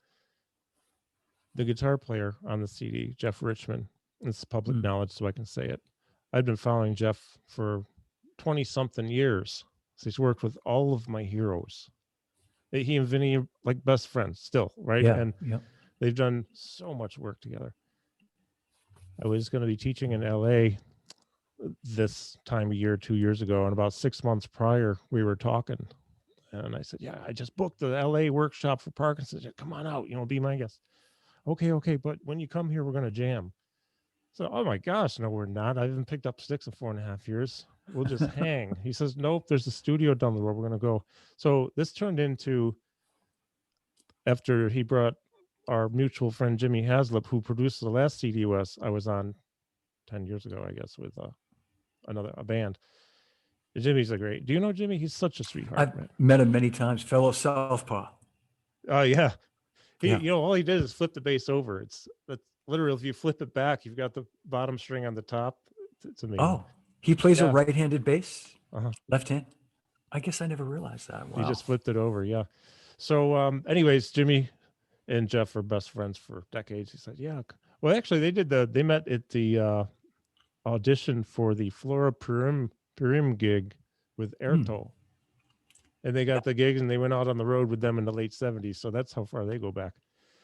the guitar player on the CD, Jeff Richmond, it's public knowledge, so I can say it. I've been following Jeff for 20 something years. So he's worked with all of my heroes. He and Vinny are like best friends still, right? Yeah. And Yeah. they've done so much work together. I was going to be teaching in LA this time of year 2 years ago, and about 6 months prior, we were talking, and I said, "Yeah, I just booked the LA workshop for Parkinson's. Come on out, be my guest." Okay, but when you come here, we're going to jam. So, oh my gosh, no, we're not. I haven't picked up sticks in 4.5 years. We'll just hang. He says, "Nope, there's a studio down the road. We're going to go." So this turned into, after he brought our mutual friend Jimmy Haslip, who produced the last CDUS I was on 10 years ago, I guess, with a band. And Jimmy's a great. Do you know Jimmy? He's such a sweetheart. I've man. met him many times, fellow Southpaw. Oh yeah. Yeah. All he did is flip the bass over. That's literally, if you flip it back, you've got the bottom string on the top. It's amazing. Oh, he plays a Yeah. right-handed bass, Uh-huh. left hand. I guess I never realized that. Wow. He just flipped it over. Yeah. So, anyways, Jimmy and Jeff are best friends for decades. He said, "Yeah." Well, actually, they met at the audition for the Flora Purim gig with Erto. And they got the gigs, and they went out on the road with them in the late 70s. So that's how far they go back.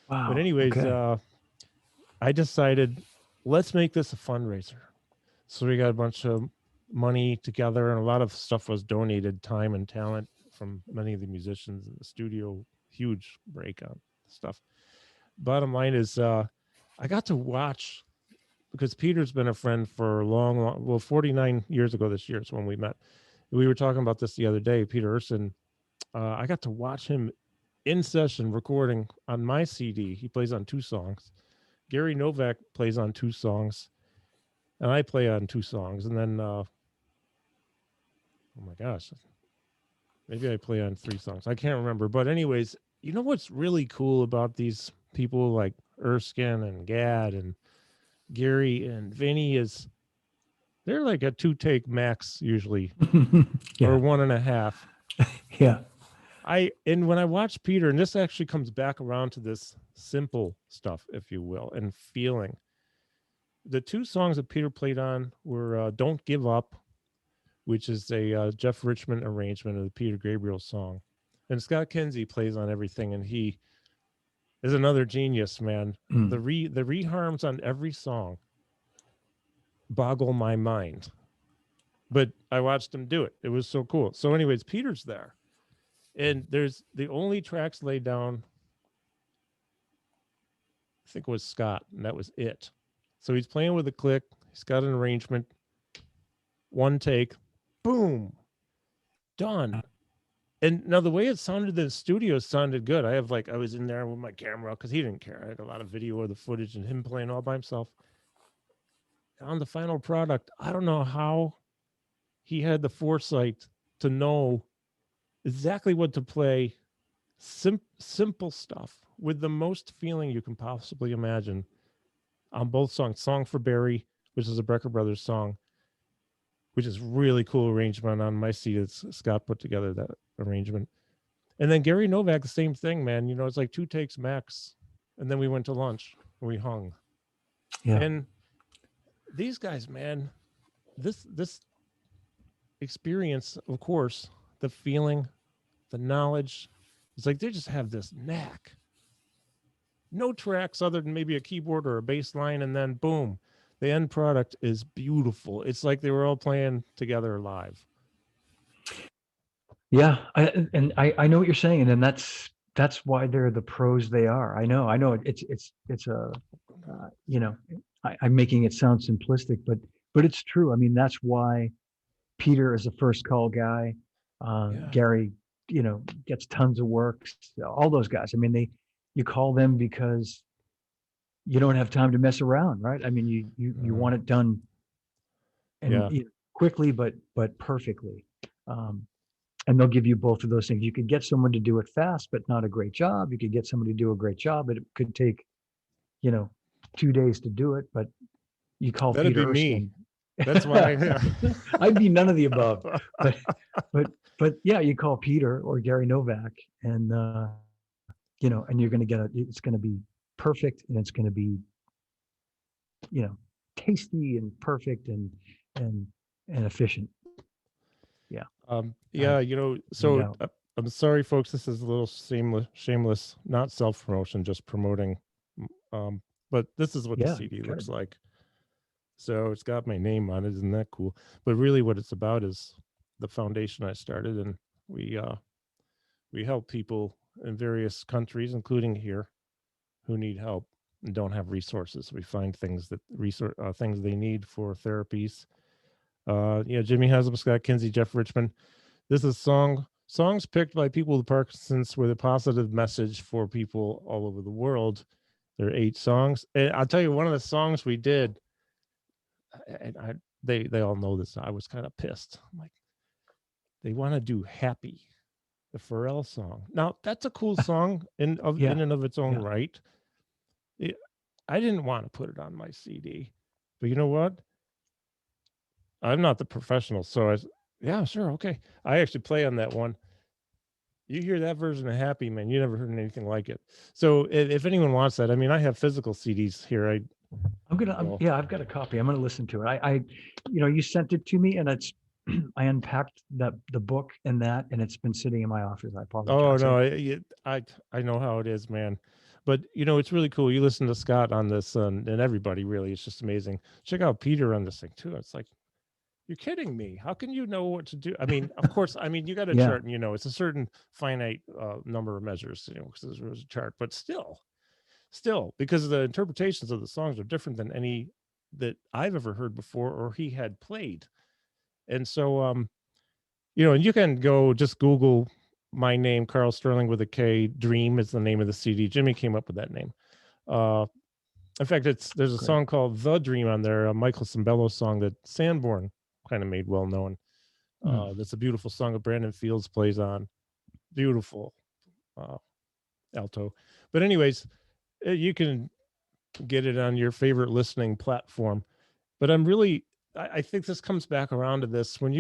Wow. But anyways, okay. I decided, let's make this a fundraiser. So we got a bunch of money together, and a lot of stuff was donated, time and talent from many of the musicians in the studio. Huge break on stuff. Bottom line is, I got to watch, because Peter's been a friend for long, 49 years ago this year is when we met. We were talking about this the other day. Peter Urson, I got to watch him in session recording on my CD. He plays on 2 songs. Gary Novak plays on 2 songs, and I play on 2 songs. And then, oh my gosh, maybe I play on 3 songs. I can't remember. But anyways, you know what's really cool about these people like Erskine and Gad and Gary and Vinny is they're like a 2-take max usually, Yeah. or 1.5. Yeah. And when I watch Peter, and this actually comes back around to this simple stuff, if you will, and feeling. The 2 songs that Peter played on were "Don't Give Up," which is a Jeff Richmond arrangement of the Peter Gabriel song, and Scott Kinsey plays on everything, and he is another genius, man. The reharms on every song boggle my mind, but I watched him do it. It was so cool. So anyways, Peter's there, and there's the only tracks laid down, I think it was Scott, and that was it. So he's playing with a click. He's got an arrangement, 1 take, boom, done. And now the way it sounded in the studio sounded good. I was in there with my camera because he didn't care. I had a lot of video of the footage and him playing all by himself. On the final product, I don't know how he had the foresight to know exactly what to play. Simple stuff with the most feeling you can possibly imagine on both songs. Song for Barry, which is a Brecker Brothers song, which is really cool arrangement on my CD. Scott put together that arrangement. And then Gary Novak, the same thing, man. It's like 2 takes max. And then we went to lunch and we hung. Yeah. And these guys, man, this experience, of course, the feeling, the knowledge, it's like they just have this knack. No tracks other than maybe a keyboard or a bass line, and then boom, the end product is beautiful. It's like they were all playing together live. Yeah, I know what you're saying, and then that's why they're the pros they are. I know it's a I'm making it sound simplistic, but it's true. I mean, that's why Peter is a first call guy. Yeah. Gary gets tons of work. All those guys. I mean, you call them because you don't have time to mess around, right? I mean, you want it done and quickly, but perfectly. And they'll give you both of those things. You could get someone to do it fast, but not a great job. You could get somebody to do a great job, but it could take, 2 days to do it. But you call That'd Peter be me. Erskine. That's why I'd be none of the above. But yeah, you call Peter or Gary Novak, and and you're going to get it's going to be perfect, and it's going to be, tasty and perfect and efficient. Yeah. So I'm sorry, folks. This is a little shameless, not self-promotion, just promoting. But this is what the CD looks like. So it's got my name on it. Isn't that cool? But really what it's about is the foundation I started, and we help people in various countries, including here, who need help and don't have resources. We find things things they need for therapies. Jimmy Haslam, Scott Kinsey, Jeff Richmond. This is songs picked by people with Parkinson's with a positive message for people all over the world. There are 8 songs. And I'll tell you, one of the songs we did, and they all know this. I was kind of pissed. I'm like, they want to do Happy, the Pharrell song. Now, that's a cool song in and of its own right. I didn't want to put it on my CD. But you know what? I'm not the professional, so yeah, sure, okay. I actually play on that one. You hear that version of Happy, man, you never heard anything like it. So if anyone wants that, I mean, I have physical CDs here. I've got a copy. I'm gonna listen to it. You sent it to me, and it's I unpacked the book and it's been sitting in my office. I apologize. Oh no, I know how it is, man. But it's really cool. You listen to Scott on this, and everybody really, it's just amazing. Check out Peter on this thing too. It's like, you're kidding me. How can you know what to do? I mean, of course, you got a chart, and it's a certain finite number of measures, because there's a chart, but still, because the interpretations of the songs are different than any that I've ever heard before or he had played. And so, and you can just Google my name, Carl Sterling with a K. Dream is the name of the CD. Jimmy came up with that name. In fact, there's a song called The Dream on there, a Michael Cimbello song that Sanborn kind of made well known. That's a beautiful song that Brandon Fields plays on. Beautiful alto. But anyways, you can get it on your favorite listening platform. But I think this comes back around to this. When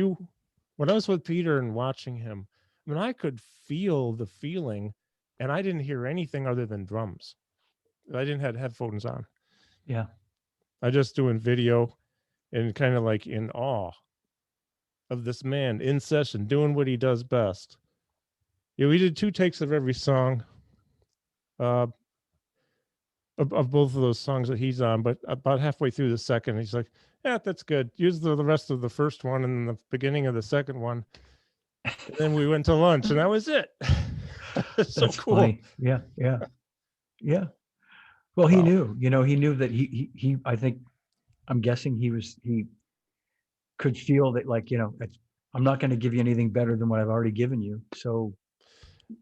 I was with Peter and watching him, I could feel the feeling, and I didn't hear anything other than drums. I didn't have headphones on. Yeah. I just doing video and kind of like in awe of this man in session doing what he does best. We did 2 takes of every song of both of those songs that he's on, but about halfway through the second, he's like, yeah, that's good. Use the rest of the first one and the beginning of the second one. And then we went to lunch, and that was it. So that's cool. Funny. Yeah. Well, he knew, he knew that he I'm guessing he could feel that, like, I'm not going to give you anything better than what I've already given you. So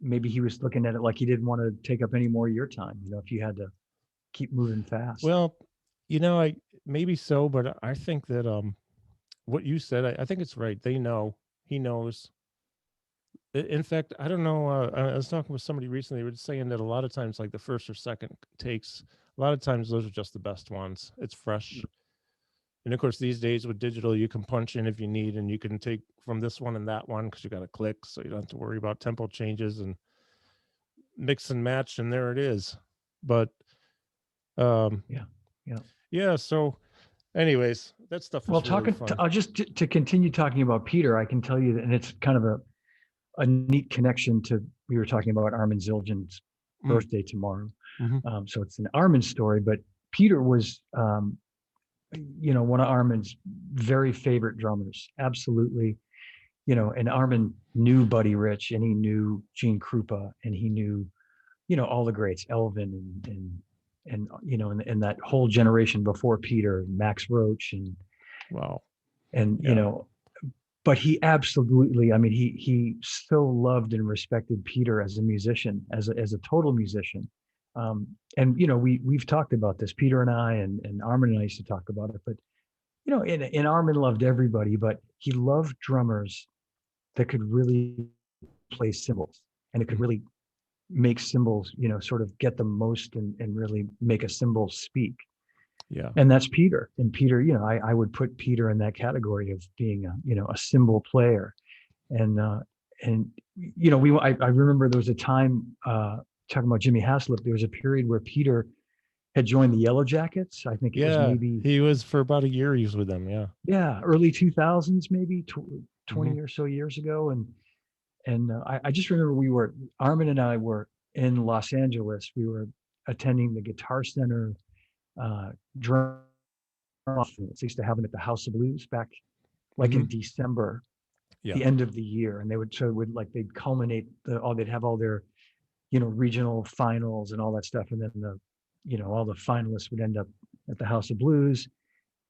maybe he was looking at it like he didn't want to take up any more of your time, if you had to keep moving fast. Well, I maybe so, but I think that what you said, I think it's right. They know, he knows. In fact, I don't know. I was talking with somebody recently. They were saying that a lot of times, like the first or second takes, a lot of times those are just the best ones. It's fresh. And of course, these days with digital, you can punch in if you need, and you can take from this one and that one because you got to click, so you don't have to worry about tempo changes and mix and match, and there it is. But yeah. So, anyways, that stuff. Well, really fun. I'll just to continue talking about Peter. I can tell you that, and it's kind of a neat connection to, we were talking about Armin Zildjian's birthday tomorrow. Mm-hmm. So it's an Armin story, but Peter was, one of Armin's very favorite drummers. Absolutely. And Armin knew Buddy Rich, and he knew Gene Krupa, and he knew, all the greats, Elvin and that whole generation before Peter, Max Roach, and wow. And, but he absolutely, I mean, he so loved and respected Peter as a musician, as a total musician. And we've talked about this, Peter and I, and Armin and I used to talk about it, but and Armin loved everybody, but he loved drummers that could really play cymbals, and it could really make cymbals, sort of get the most and really make a cymbal speak. Yeah. And that's Peter. And Peter, I would put Peter in that category of being a cymbal player. And I remember there was a time talking about Jimmy Haslip. There was a period where Peter had joined the Yellow Jackets. I think it was Yeah. maybe He was for about a year. He was with them. Yeah. early 2000s, maybe 20 Mhm. or so years ago. And I just remember Armin and I were in Los Angeles. We were attending the Guitar Center drum conference. They used to have it at the House of Blues back like in December, Yeah. the end of the year. And they'd culminate they'd have all their, regional finals and all that stuff. And then all the finalists would end up at the House of Blues.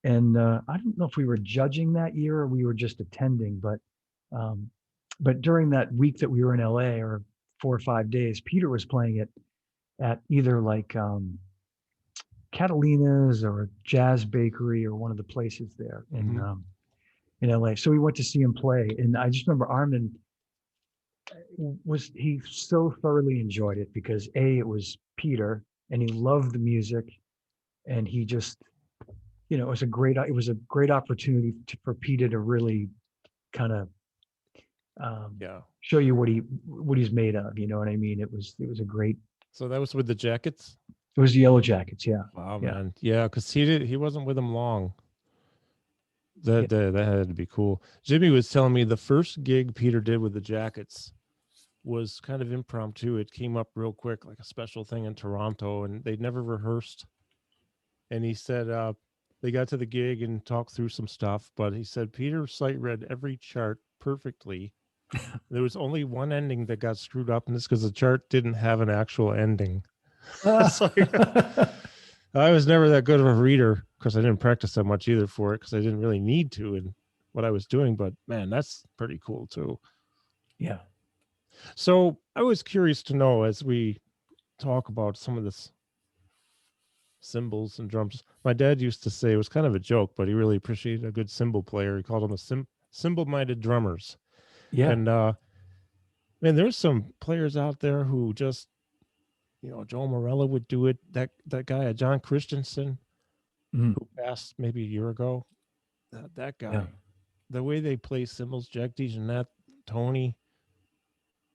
And I don't know if we were judging that year or we were just attending, but during that week that we were in LA, or 4 or 5 days, Peter was playing it at either like Catalina's or Jazz Bakery or one of the places there in LA. So we went to see him play, and I just remember Armin he so thoroughly enjoyed it because it was Peter, and he loved the music, and he just, it was a great opportunity for Peter to really kind of show you what he's made of. You know what I mean? It was a great. So that was with the Jackets? It was the Yellow Jackets, yeah. Wow, yeah. man. Yeah, because he wasn't with them long. That had to be cool. Jimmy was telling me the first gig Peter did with the Jackets was kind of impromptu. It came up real quick, like a special thing in Toronto, and they'd never rehearsed. And he said they got to the gig and talked through some stuff, but he said Peter sight read every chart perfectly. There was only one ending that got screwed up, and it's because the chart didn't have an actual ending. So, I was never that good of a reader because I didn't practice that much either for it, because I didn't really need to in what I was doing. But man, that's pretty cool too. Yeah. So I was curious to know, as we talk about some of this cymbals and drums, my dad used to say, it was kind of a joke, but he really appreciated a good cymbal player. He called them a cymbal-minded drummers. Yeah. And man, there's some players out there who just, Joe Morello would do it. That guy, John Christensen, who passed maybe a year ago, that guy, the way they play cymbals, Jack DeJohnette, Tony.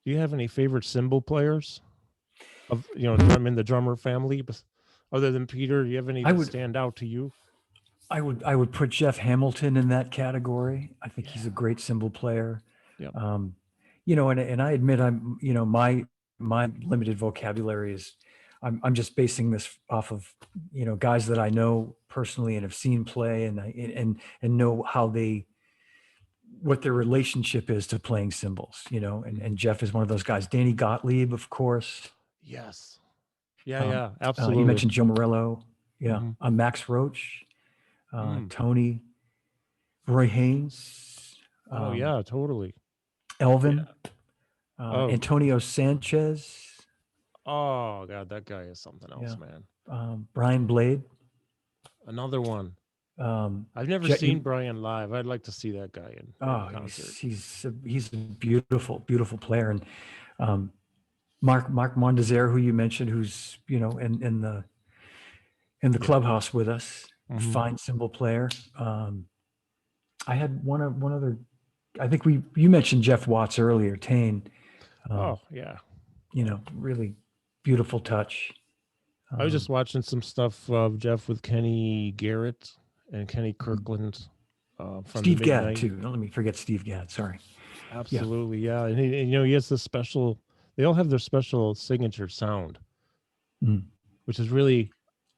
Do you have any favorite cymbal players of, I'm in the drummer family, but other than Peter? Do you have any that stand out to you? I would put Jeff Hamilton in that category. I think he's a great cymbal player. Yeah. And I admit my limited vocabulary is, I'm just basing this off of, guys that I know personally and have seen play, and know what their relationship is to playing cymbals, and Jeff is one of those guys. Danny Gottlieb, of course. Yes. Yeah, absolutely. You mentioned Joe Morello. Yeah. Max Roach, Tony, Roy Haynes. Oh yeah, totally. Elvin, Antonio Sanchez. Oh God, that guy is something else, man. Brian Blade. Another one. I've never seen Brian live. I'd like to see that guy in concert. He's a beautiful, beautiful player. And Mark Mondesir, who you mentioned, who's in the clubhouse with us, fine cymbal player. I had one other. I think you mentioned Jeff Watts earlier, Tane. Really beautiful touch. I was just watching some stuff of Jeff with Kenny Garrett and Kenny Kirkland. From Steve Gadd too. Don't let me forget Steve Gadd. Sorry. Absolutely, yeah. And he has this special. They all have their special signature sound, which is really,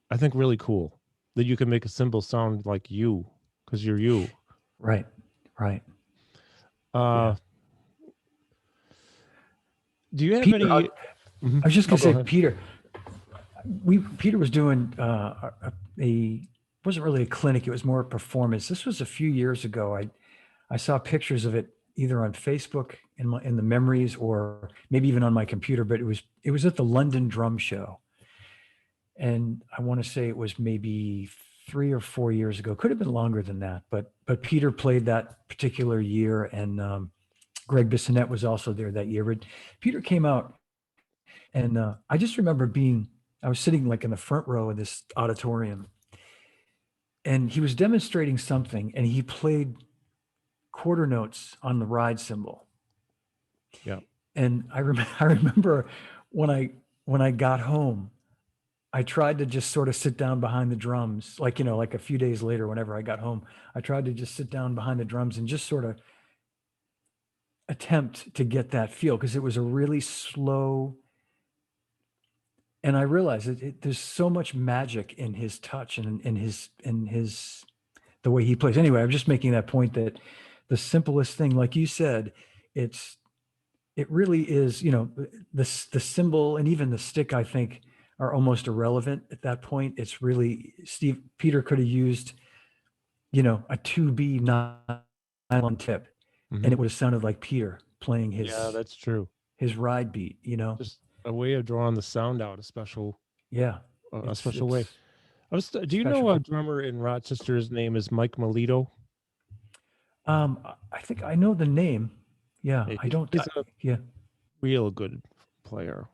I think, really cool. That you can make a cymbal sound like you, because you're you. Right. Do you have Peter, any? I was just going to say, Peter. Peter was doing wasn't really a clinic. It was more a performance. This was a few years ago. I saw pictures of it either on Facebook in the memories or maybe even on my computer, but it was at the London Drum Show. And I want to say it was maybe 3 or 4 years ago. Could have been longer than that, but Peter played that particular year, and Greg Bissonette was also there that year. But Peter came out, and I just remember I was sitting like in the front row of this auditorium, and he was demonstrating something, and he played quarter notes on the ride cymbal. Yeah. And I remember when I got home, I tried to just sort of sit down behind the drums, like a few days later, whenever I got home, I tried to just sit down behind the drums and just sort of attempt to get that feel, because it was a really slow. And I realized there's so much magic in his touch and in his the way he plays. Anyway, I'm just making that point that the simplest thing, like you said, it really is, the cymbal and even the stick, I think, are almost irrelevant at that point. It's really Peter could have used, a 2B nylon tip, and it would have sounded like Peter playing his. Yeah, that's true. His ride beat, Just a way of drawing the sound out, a special way. Do you know a drummer in Rochester? His name is Mike Melito. I think I know the name. Yeah, I don't. He's a real good player.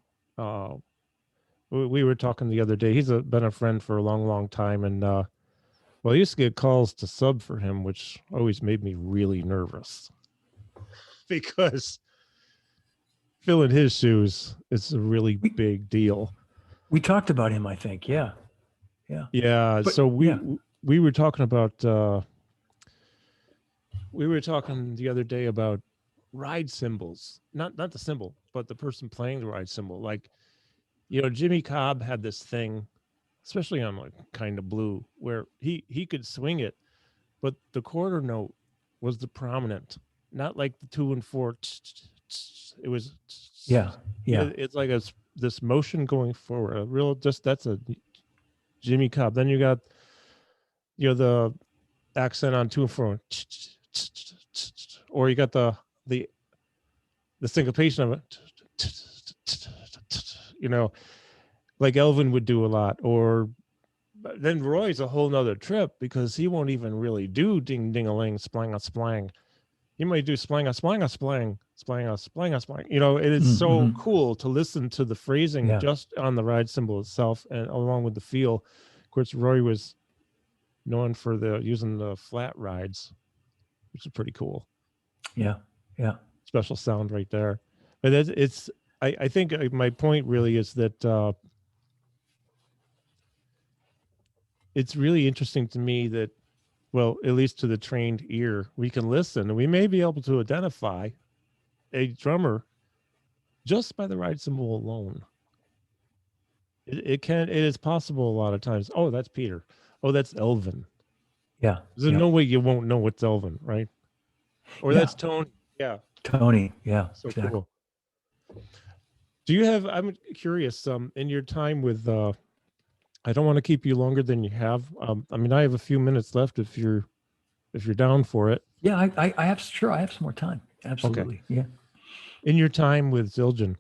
We were talking the other day. He's been a friend for a long, long time, and I used to get calls to sub for him, which always made me really nervous because filling his shoes is a really big deal. We talked about him, I think. Yeah. So we were talking about. We were talking the other day about ride cymbals, not the cymbal, but the person playing the ride cymbal. Like, Jimmy Cobb had this thing, especially on like Kind of Blue, where he could swing it, but the quarter note was the prominent, not like the 2 and 4. It was It's like this motion going forward. That's a Jimmy Cobb. Then you got the accent on 2 and 4, or you got the syncopation of it, like Elvin would do a lot. Or then Roy's a whole nother trip, because he won't even really do ding ding a ling splang a splang. He might do splang a splang a splang splang a splang a splang. It is so cool to listen to the phrasing just on the ride cymbal itself, and along with the feel. Of course, Roy was known for using the flat rides, which is pretty cool. Yeah. Special sound right there. But I think my point really is that it's really interesting to me that, well, at least to the trained ear, we can listen and we may be able to identify a drummer just by the ride cymbal alone. It is possible a lot of times. Oh, that's Peter. Oh, that's Elvin. Yeah. There's no way you won't know it's Elvin, right? Or that's Tony. Yeah. Tony. Yeah. So exactly. Cool. Do you have, I'm curious, in your time with, I don't want to keep you longer than you have. I have a few minutes left if you're down for it. Yeah, I have some more time. Absolutely. Okay. Yeah. In your time with Zildjian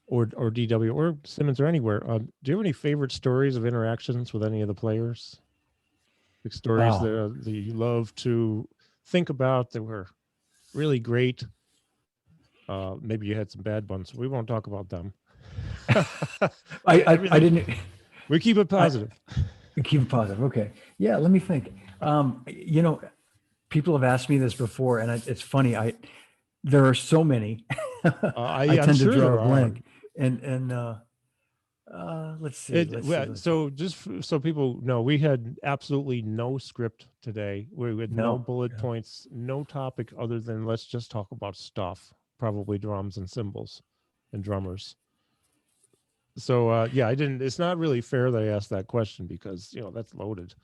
or DW or Simmons or anywhere, do you have any favorite stories of interactions with any of the players? Like stories that you love to think about that were really great. Maybe you had some bad ones. We won't talk about them. I didn't. We keep it positive. We keep it positive. Okay. Yeah. Let me think. People have asked me this before, and it's funny. There are so many. I tend to draw a blank. And let's see. So just so people know, we had absolutely no script today. We had no bullet points, no topic other than let's just talk about stuff, probably drums and cymbals and drummers. So it's not really fair that I asked that question because, that's loaded.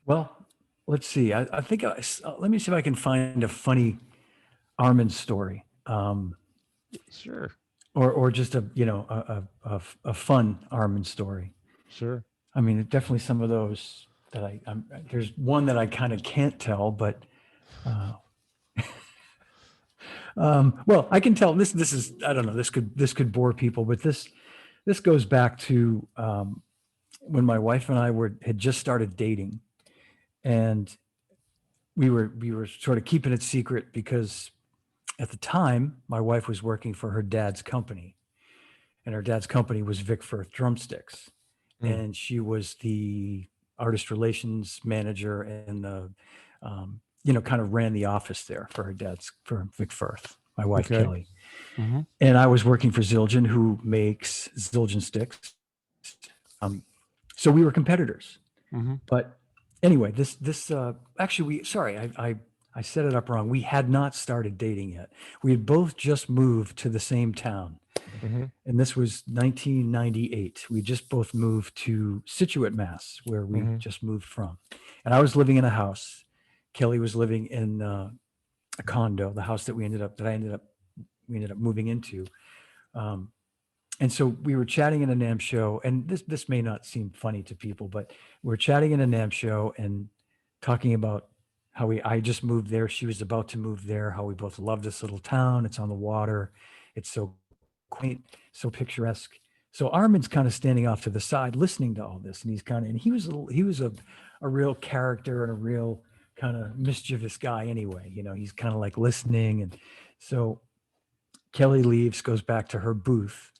Well, let's see. I think, let me see if I can find a funny Armin story. Sure. Or just a fun Armin story. Sure. Definitely some of those that there's one that I kind of can't tell, but Uh, well, I can tell this is, I don't know, this could bore people, but this goes back to when my wife and I had just started dating, and we were sort of keeping it secret because at the time my wife was working for her dad's company, and her dad's company was Vic Firth Drumsticks, Mm. and she was the artist relations manager and the kind of ran the office there for Vic Firth, my wife Okay. Kelly. Mm-hmm. And I was working for Zildjian, who makes Zildjian sticks. So we were competitors. Mm-hmm. But anyway, actually, I set it up wrong. We had not started dating yet. We had both just moved to the same town. Mm-hmm. And this was 1998. We just both moved to Situate, Mass, where we Mm-hmm. just moved from. And I was living in a house. Kelly was living in a condo, the house that we ended up moving into. And so we were chatting in a NAMM show, and this may not seem funny to people, but we were chatting in a NAMM show and talking about how I just moved there. She was about to move there, how we both love this little town. It's on the water. It's so quaint, so picturesque. So Armin's kind of standing off to the side, listening to all this. And he was a real character and a real kind of mischievous guy anyway. He's kind of like listening. And so Kelly leaves, goes back to her booth.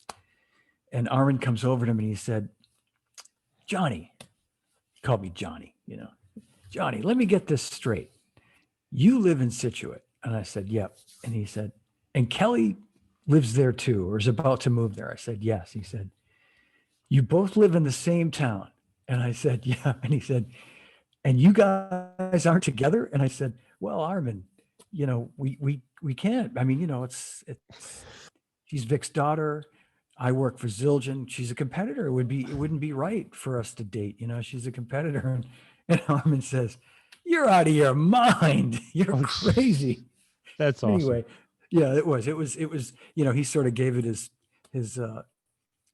And Armin comes over to him and he said, Johnny, he called me Johnny, Johnny, let me get this straight. You live in Situate. And I said, yep. And he said, and Kelly lives there too, or is about to move there. I said, yes. He said, you both live in the same town. And I said, yeah. And he said, and you guys aren't together? And I said, well, Armin, we can't. I mean, it's she's Vic's daughter. I work for Zildjian. She's a competitor. It wouldn't be right for us to date. She's a competitor. And Armin says, you're out of your mind. You're crazy. That's awesome. Anyway, yeah, it was, he sort of gave it his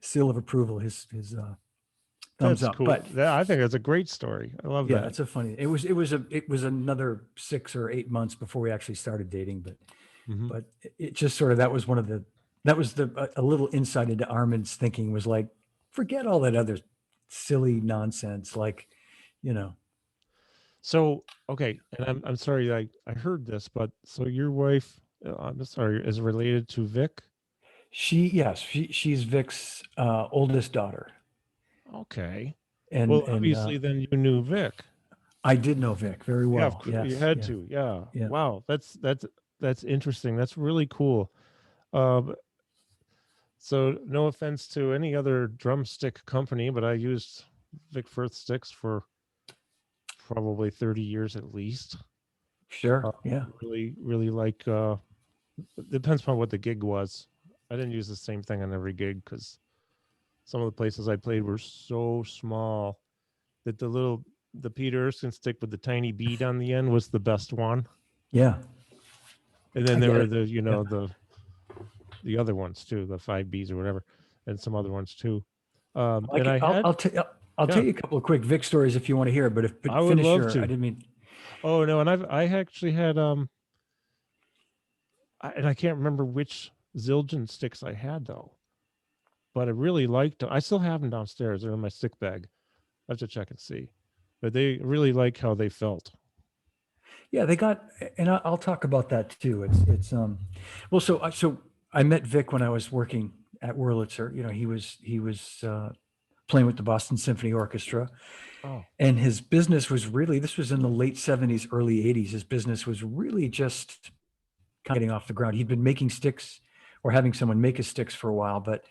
seal of approval, his thumbs That's up. cool. But I think that's a great story. I love that. Yeah, it's a funny. It was another 6 or 8 months before we actually started dating, but Mhm. but it just sort of, that was a little insight into Armin's thinking, was like, forget all that other silly nonsense, like, So, okay, and I'm sorry I heard this, but so your wife, I'm sorry, is related to Vic? she's Vic's oldest daughter. Okay. And Well, obviously then you knew Vic. I did know Vic very Yeah, well. you Yes, had yeah, to. Yeah. yeah. Wow, that's interesting. That's really cool. Um, so no offense to any other drumstick company, but I used Vic Firth Sticks for probably 30 years at least. Sure, yeah. Really like depends upon what the gig was. I didn't use the same thing on every gig because some of the places I played were so small that the Peter Erskine stick with the tiny bead on the end was the best one. Yeah. And then I there get were it. Yeah. the other ones too, the 5Bs or whatever, and some other ones too. Like And it. I had I'll yeah, tell you a couple of quick Vic stories if you want to hear, but I would finish love your, I to. didn't mean. Oh no, and I actually had and I can't remember which Zildjian sticks I had though, but I really liked them. I still have them downstairs. They're in my stick bag. I have to check and see, but they really like how they felt. Yeah, they got, and I'll talk about that too. Well, so I met Vic when I was working at Wurlitzer. He was playing with the Boston Symphony Orchestra, Oh, and his business was really, this was in the late 70s, early 80s. His business was really just kind of getting off the ground. He'd been making sticks, or having someone make his sticks, for a while, but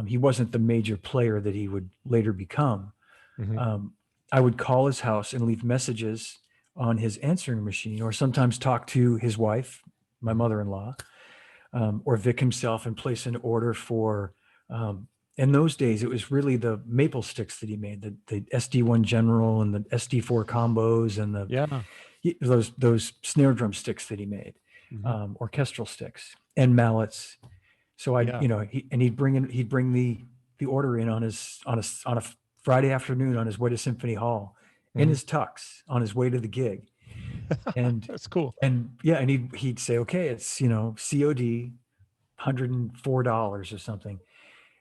he wasn't the major player that he would later become. hmm I would call his house and leave messages on his answering machine, or sometimes talk to his wife, my mother-in-law, or Vic himself, and place an order for, in those days, it was really the maple sticks that he made, the SD1 General and the SD4 combos, and yeah. those snare drum sticks that he made, hmm orchestral sticks and mallets. So Yeah. he'd bring the order in on a Friday afternoon on his way to Symphony Hall, in hmm his tux, on his way to the gig. And That's cool. and yeah, and he'd say, okay, it's COD, $104 or something.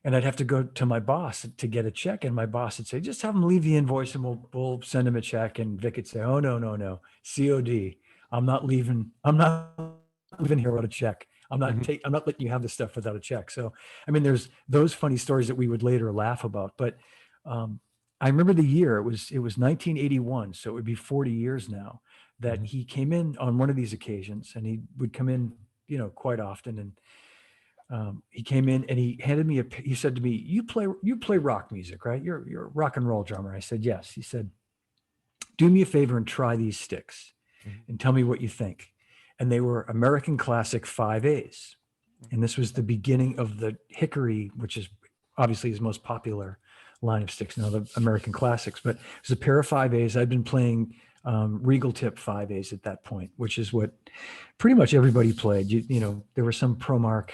And I'd have to go to my boss to get a check, and my boss would say, just have him leave the invoice and we'll send him a check. And Vic would say, oh, no, no, no, COD. I'm not leaving here without a check. I'm not letting you have this stuff without a check. So, I mean, there's those funny stories that we would later laugh about. But I remember the year, it was 1981. So it would be 40 years now that he came in on one of these occasions, and he would come in, quite often. And he came in and he handed me he said to me, you play rock music, right? You're a rock and roll drummer. I said, yes. He said, do me a favor and try these sticks and tell me what you think. And they were American Classic 5As. And this was the beginning of the Hickory, which is obviously his most popular line of sticks now, the American Classics. But it was a pair of 5As. I'd been playing Regal tip 5As at that point, which is what pretty much everybody played. There were some ProMark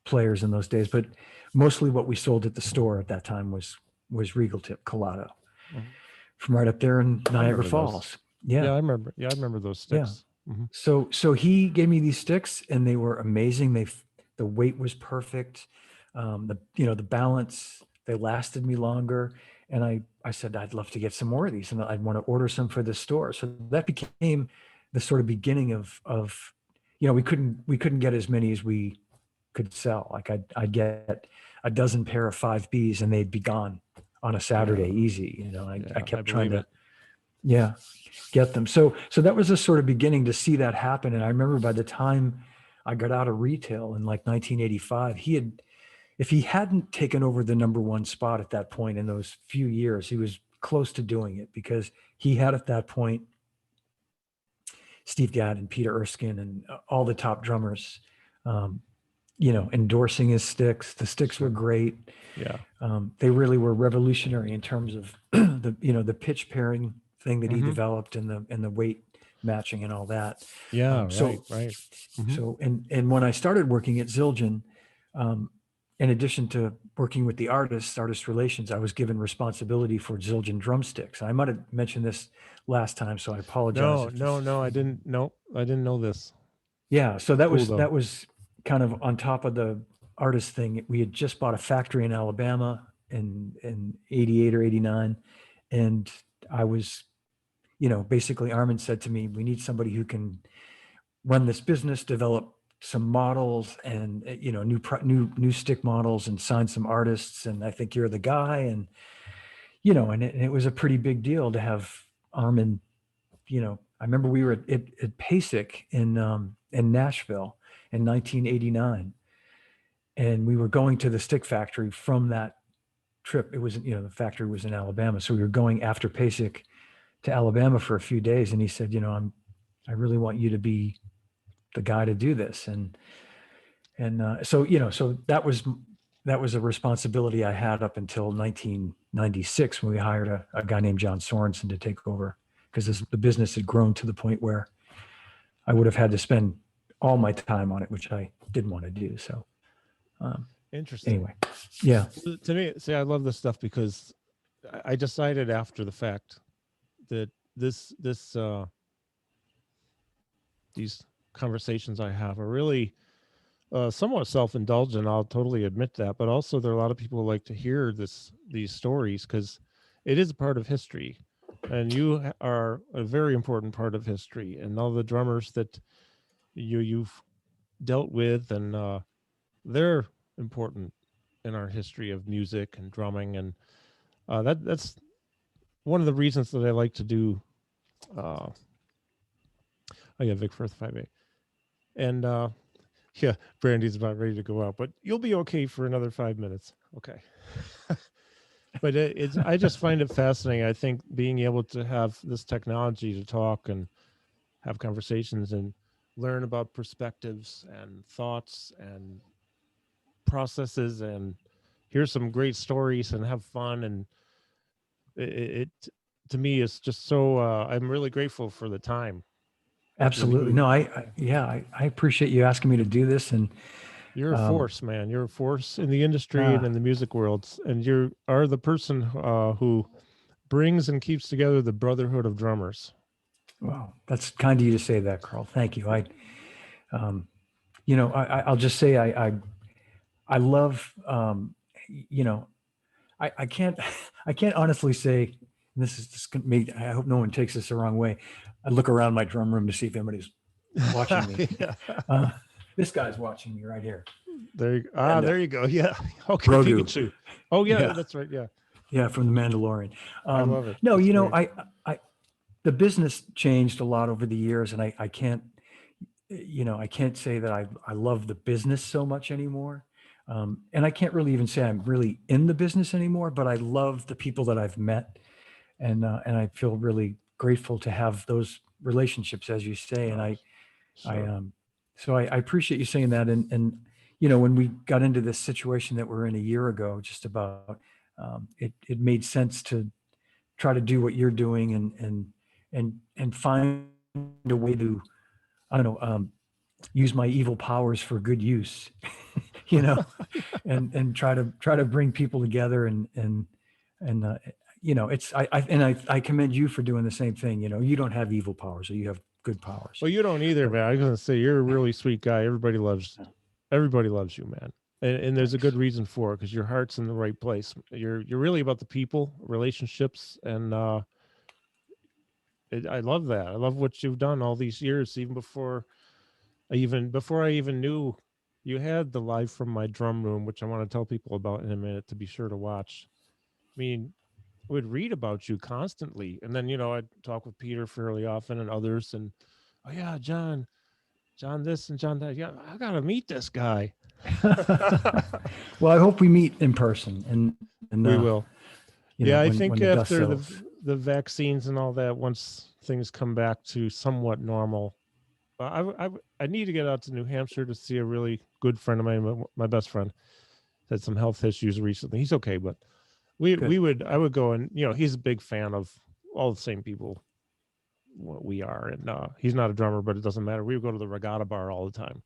players in those days, but mostly what we sold at the store at that time was Regal tip Collado from right up there in Niagara Falls. Yeah, I remember those sticks. Yeah. So he gave me these sticks, and they were amazing. The weight was perfect. The balance, they lasted me longer. And I said, I'd love to get some more of these, and I'd want to order some for the store. So that became the sort of beginning of we couldn't get as many as we could sell. Like I'd get a dozen pair of 5Bs, and they'd be gone on a Saturday, easy. I kept trying to get them. So that was a sort of beginning to see that happen. And I remember by the time I got out of retail in like 1985, if he hadn't taken over the number one spot at that point in those few years, he was close to doing it, because he had at that point Steve Gadd and Peter Erskine and all the top drummers, endorsing his sticks. The sticks were great. Yeah. They really were revolutionary in terms of the pitch pairing thing that he developed, and the weight matching and all that. Yeah. Right. So, and when I started working at Zildjian, in addition to working with the artist relations, I was given responsibility for Zildjian drumsticks. I might have mentioned this last time, so I apologize. No, I didn't. No, I didn't know this. Yeah. So that was kind of on top of the artist thing. We had just bought a factory in Alabama in 88 or 89. And I was, basically Armin said to me, we need somebody who can run this business, develop some models and, new stick models, and sign some artists. And I think you're the guy. And, and it was a pretty big deal to have Armin, I remember we were at PASIC in Nashville in 1989. And we were going to the stick factory from that trip. It was, the factory was in Alabama. So we were going after PASIC to Alabama for a few days. And he said, I really want you to be the guy to do this. And so that was a responsibility I had up until 1996, when we hired a guy named John Sorensen to take over, because the business had grown to the point where I would have had to spend all my time on it, which I didn't want to do. So, interesting. Anyway, yeah. To me, see, I love this stuff, because I decided after the fact that these conversations I have are really somewhat self-indulgent. I'll totally admit that, but also there are a lot of people who like to hear these stories, because it is a part of history, and you are a very important part of history, and all the drummers that you've dealt with, and they're important in our history of music and drumming, and that's one of the reasons that I like to do. Vic Firth 5A, and Brandy's about ready to go out, but you'll be okay for another 5 minutes. Okay. But I just find it fascinating. I think being able to have this technology to talk and have conversations and learn about perspectives and thoughts and processes, and hear some great stories and have fun, and it to me is just so I'm really grateful for the time. Absolutely. No, I appreciate you asking me to do this. And you're a force, man. You're a force in the industry and in the music worlds, and you are the person who brings and keeps together the brotherhood of drummers. Wow, that's kind of you to say that, Carl. Thank you. Um, I'll just say I love, you know, I can't, I can't honestly say, and this is just gonna make, I hope no one takes this the wrong way. I look around my drum room to see if anybody's watching me. Yeah. Uh, this guy's watching me right here. And There you go. Yeah. Okay, Grogu. Pikachu. Oh yeah, Yeah. that's right. Yeah. Yeah. From the Mandalorian. I love it. No, That's great. the business changed a lot over the years, and I can't, I can't say that I love the business so much anymore. And I can't really even say I'm really in the business anymore, but I love the people that I've met, and I feel really grateful to have those relationships, as you say. And Oh, I sure. so I appreciate you saying that. And when we got into this situation that we're in a year ago, just about, it made sense to try to do what you're doing, and find a way to, I don't know, use my evil powers for good use, you know, and try to bring people together, and it's I commend you for doing the same thing. You don't have evil powers, or you have good powers. Well, you don't either, So, man. I was gonna say you're a really sweet guy. yeah, Everybody loves you, man. And there's a good thanks. reason for it because your heart's in the right place. You're really about the people, relationships, and I love that. I love what you've done all these years, even before I even knew you had the live from my drum room, which I want to tell people about in a minute to be sure to watch. I mean, I would read about you constantly, and then I'd talk with Peter fairly often and others, and oh yeah, John this and John that. Yeah, I gotta meet this guy. Well, I hope we meet in person, and We will. Yeah, I when think the dust after the settles. the vaccines and all that, once things come back to somewhat normal, I need to get out to New Hampshire to see a really good friend of mine, my best friend, had some health issues recently. He's okay, but Good. I would go, and he's a big fan of all the same people what we are, and he's not a drummer, but it doesn't matter. We would go to the regatta bar all the time.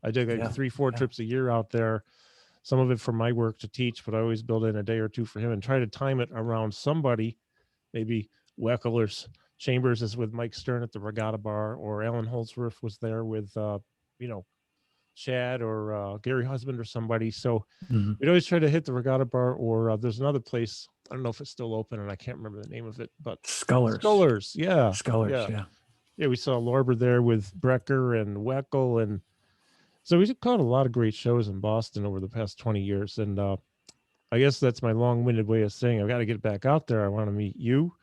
I did like Yeah. 3-4 Yeah. trips a year out there, some of it for my work to teach, but I always build in a day or two for him and try to time it around somebody, maybe Weckel or Chambers is with Mike Stern at the regatta bar, or Alan Holdsworth was there with you know Chad or Gary Husband or somebody. So Mhm. we'd always try to hit the regatta bar, or there's another place, I don't know if it's still open and I can't remember the name of it, but Scullers. Scullers. Yeah, Scullers. yeah, Yeah. yeah. We saw Lorber there with Brecker and Weckel, and so we caught a lot of great shows in Boston over the past 20 years. And I guess that's my long-winded way of saying I've got to get back out there. I want to meet you,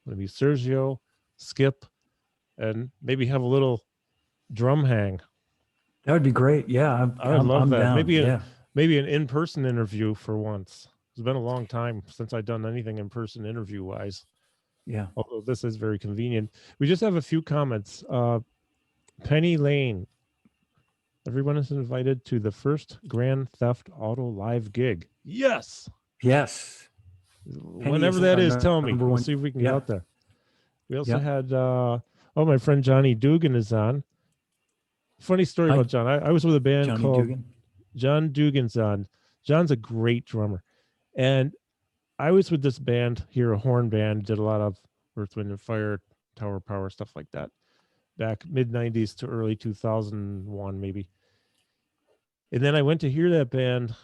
I want to meet Sergio, Skip, and maybe have a little drum hang. That would be great. Yeah. I would love I'm that. down. Yeah. Maybe an in-person interview for once. It's been a long time since I've done anything in person interview wise. Yeah. Although this is very convenient. We just have a few comments. Penny Lane. Everyone is invited to the first Grand Theft Auto live gig. Yes. Yes. Penny Whenever is that our is, tell me. number We'll one. see if we can get Yeah. out there. We also Yeah. had my friend Johnny Dugan is on. Funny story Hi, about John. I was with a band Johnny called Dugan. John Dugan's on. John's a great drummer. And I was with this band here, a horn band, did a lot of Earth, Wind and Fire, Tower Power, stuff like that. Back mid 90s to early 2001, maybe. And then I went to hear that band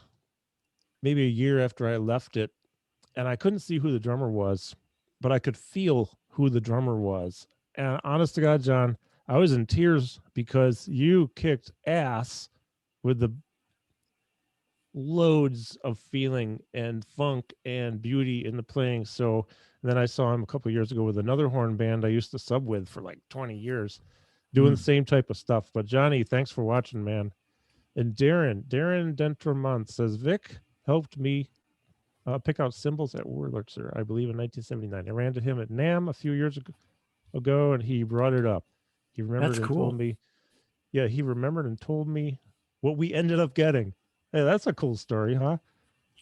maybe a year after I left it, and I couldn't see who the drummer was, but I could feel who the drummer was. And honest to God, John, I was in tears because you kicked ass with the loads of feeling and funk and beauty in the playing. So then I saw him a couple of years ago with another horn band I used to sub with for like 20 years, doing the Mm. same type of stuff. But Johnny, thanks for watching, man. And Darren Dentremont says Vic helped me pick out cymbals at Wurlitzer, I believe, in 1979. I ran to him at NAM a few years ago, and he brought it up. He remembered That's and told cool. me, yeah, he remembered and told me what we ended up getting. Hey, that's a cool story, huh?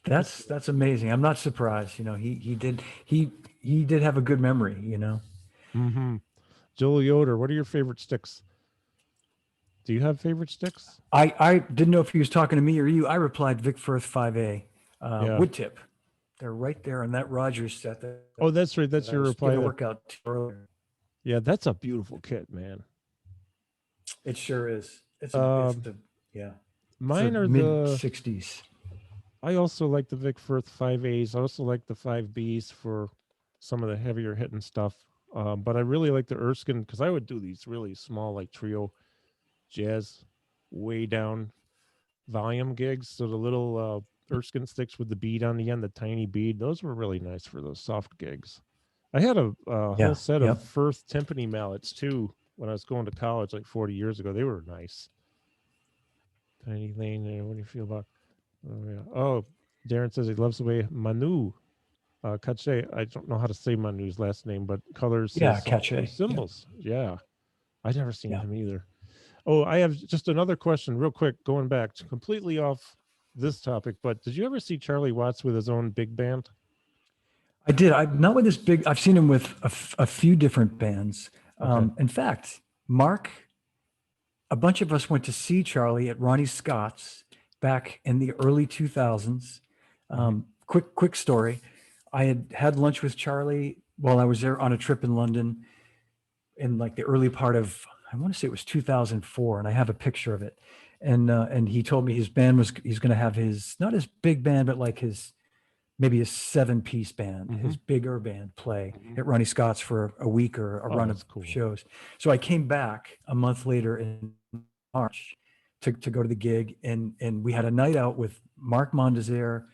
That's amazing. I'm not surprised. He did have a good memory. Mm-hmm. Joel Yoder, what are your favorite sticks? Do you have favorite sticks? I didn't know if he was talking to me or you. I replied Vic Firth 5A, Yeah. wood tip. They're right there on that Rogers set that Oh, that's right. That's I your was reply. giving a That workout to earlier. Yeah, that's a beautiful kit, man. It sure is. It's Um, the yeah. It's the mine are mid the. '60s. I also like the Vic Firth 5As. I also like the 5Bs for some of the heavier hitting stuff. But I really like the Erskine because I would do these really small, like trio jazz, way down volume gigs. So the little Erskine sticks with the bead on the end, the tiny bead, those were really nice for those soft gigs. I had a whole Yeah. set of Yep. Firth timpani mallets too when I was going to college like 40 years ago. They were nice. Tiny Lane, what do you feel about? Oh, yeah. Oh, Darren says he loves the way Manu Kache. I don't know how to say Manu's last name, but colors Yeah. his Cache. Yep. cymbals. Yeah, I've never seen Yeah. him either. Oh, I have just another question, real quick, going back to completely off this topic. But did you ever see Charlie Watts with his own big band? I did. I not with this big. I've seen him with a few different bands. Okay. In fact, Mark, a bunch of us went to see Charlie at Ronnie Scott's back in the early 2000s. Hmm. Quick story. I had lunch with Charlie while I was there on a trip in London in like the early part of, I want to say it was 2004, and I have a picture of it. And he told me his band he's going to have his, not his big band, but like his, maybe his 7-piece band, Hmm. his bigger band play Hmm. at Ronnie Scott's for a week or a Oh, run that's of cool. shows. So I came back a month later in March to go to the gig, and we had a night out with Mark Mondesir.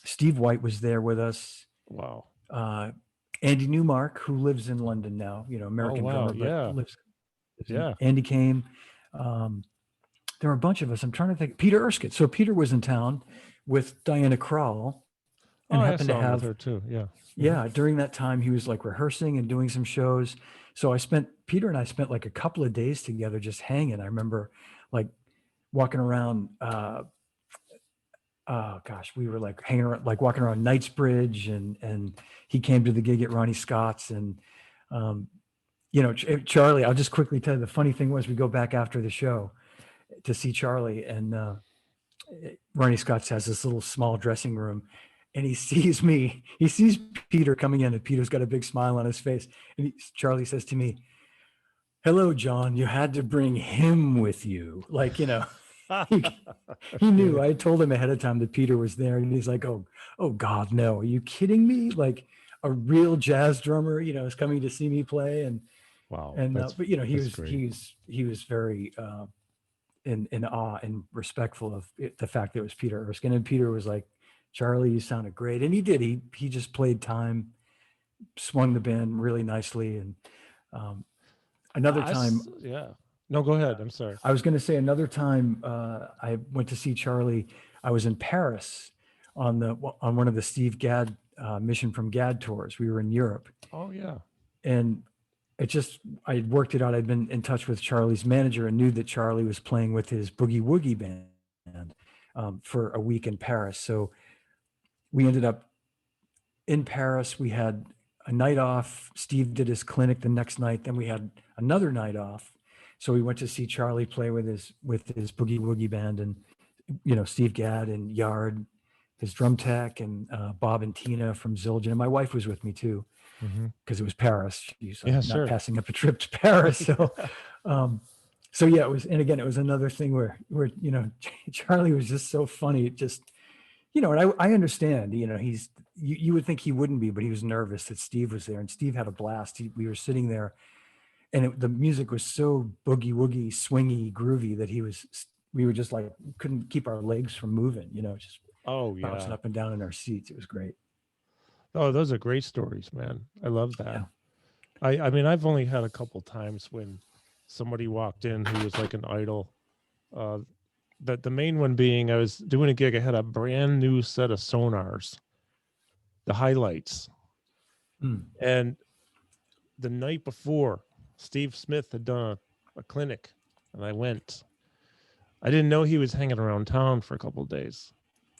Steve White was there with us. Wow. Uh, Andy Newmark, who lives in London now, Oh, American wow. drummer, but Yeah. lives in, Yeah. Andy came. Um, there were a bunch of us. I'm trying to think. Peter Erskine. So Peter was in town with Diana Krall Oh, and I happened to saw him with have, her too. Yeah. Hmm. yeah, during that time he was like rehearsing and doing some shows. So Peter and I spent like a couple of days together just hanging. I remember like walking around, oh gosh, we were like hanging around, like walking around Knightsbridge, and he came to the gig at Ronnie Scott's. And um, Charlie, I'll just quickly tell you, the funny thing was we go back after the show to see Charlie, and Ronnie Scott's has this little small dressing room, and he sees Peter coming in, and Peter's got a big smile on his face. And Charlie says to me, "Hello, John, you had to bring him with you." Like, he, he knew. Okay. I told him ahead of time that Peter was there, and he's like, "Oh God, no! Are you kidding me? Like a real jazz drummer, is coming to see me play." And Wow. and That's but that's great. he was very in awe and respectful of the fact that it was Peter Erskine. And Peter was like, "Charlie, you sounded great," and he did. He just played time, swung the band really nicely, and um, another time. Yeah. No, go ahead. I'm sorry. I was going to say another time I went to see Charlie. I was in Paris on one of the Steve Gadd Mission from Gadd tours. We were in Europe, Oh, yeah. and I had worked it out. I'd been in touch with Charlie's manager and knew that Charlie was playing with his Boogie Woogie band for a week in Paris. So we ended up in Paris. We had a night off. Steve did his clinic the next night. Then we had another night off. So we went to see Charlie play with his Boogie Woogie band, and Steve Gadd and Yard, his drum tech, and Bob and Tina from Zildjian. And my wife was with me too, Hmm. because it was Paris. She's Yeah, not sure. passing up a trip to Paris. So yeah, it was. And again, it was another thing where Charlie was just so funny. It just, and I understand. You would think he wouldn't be, but he was nervous that Steve was there, and Steve had a blast. We were sitting there, and the music was so boogie woogie, swingy, groovy that we were just like couldn't keep our legs from moving. Just Oh, bouncing yeah. up and down in our seats. It was great. Oh, those are great stories, man. I love that. Yeah. I mean, I've only had a couple times when somebody walked in who was like an idol. Uh, the main one being I was doing a gig. I had a brand new set of sonars, the highlights, Mm. and the night before, Steve Smith had done a clinic, and I went. I didn't know he was hanging around town for a couple of days.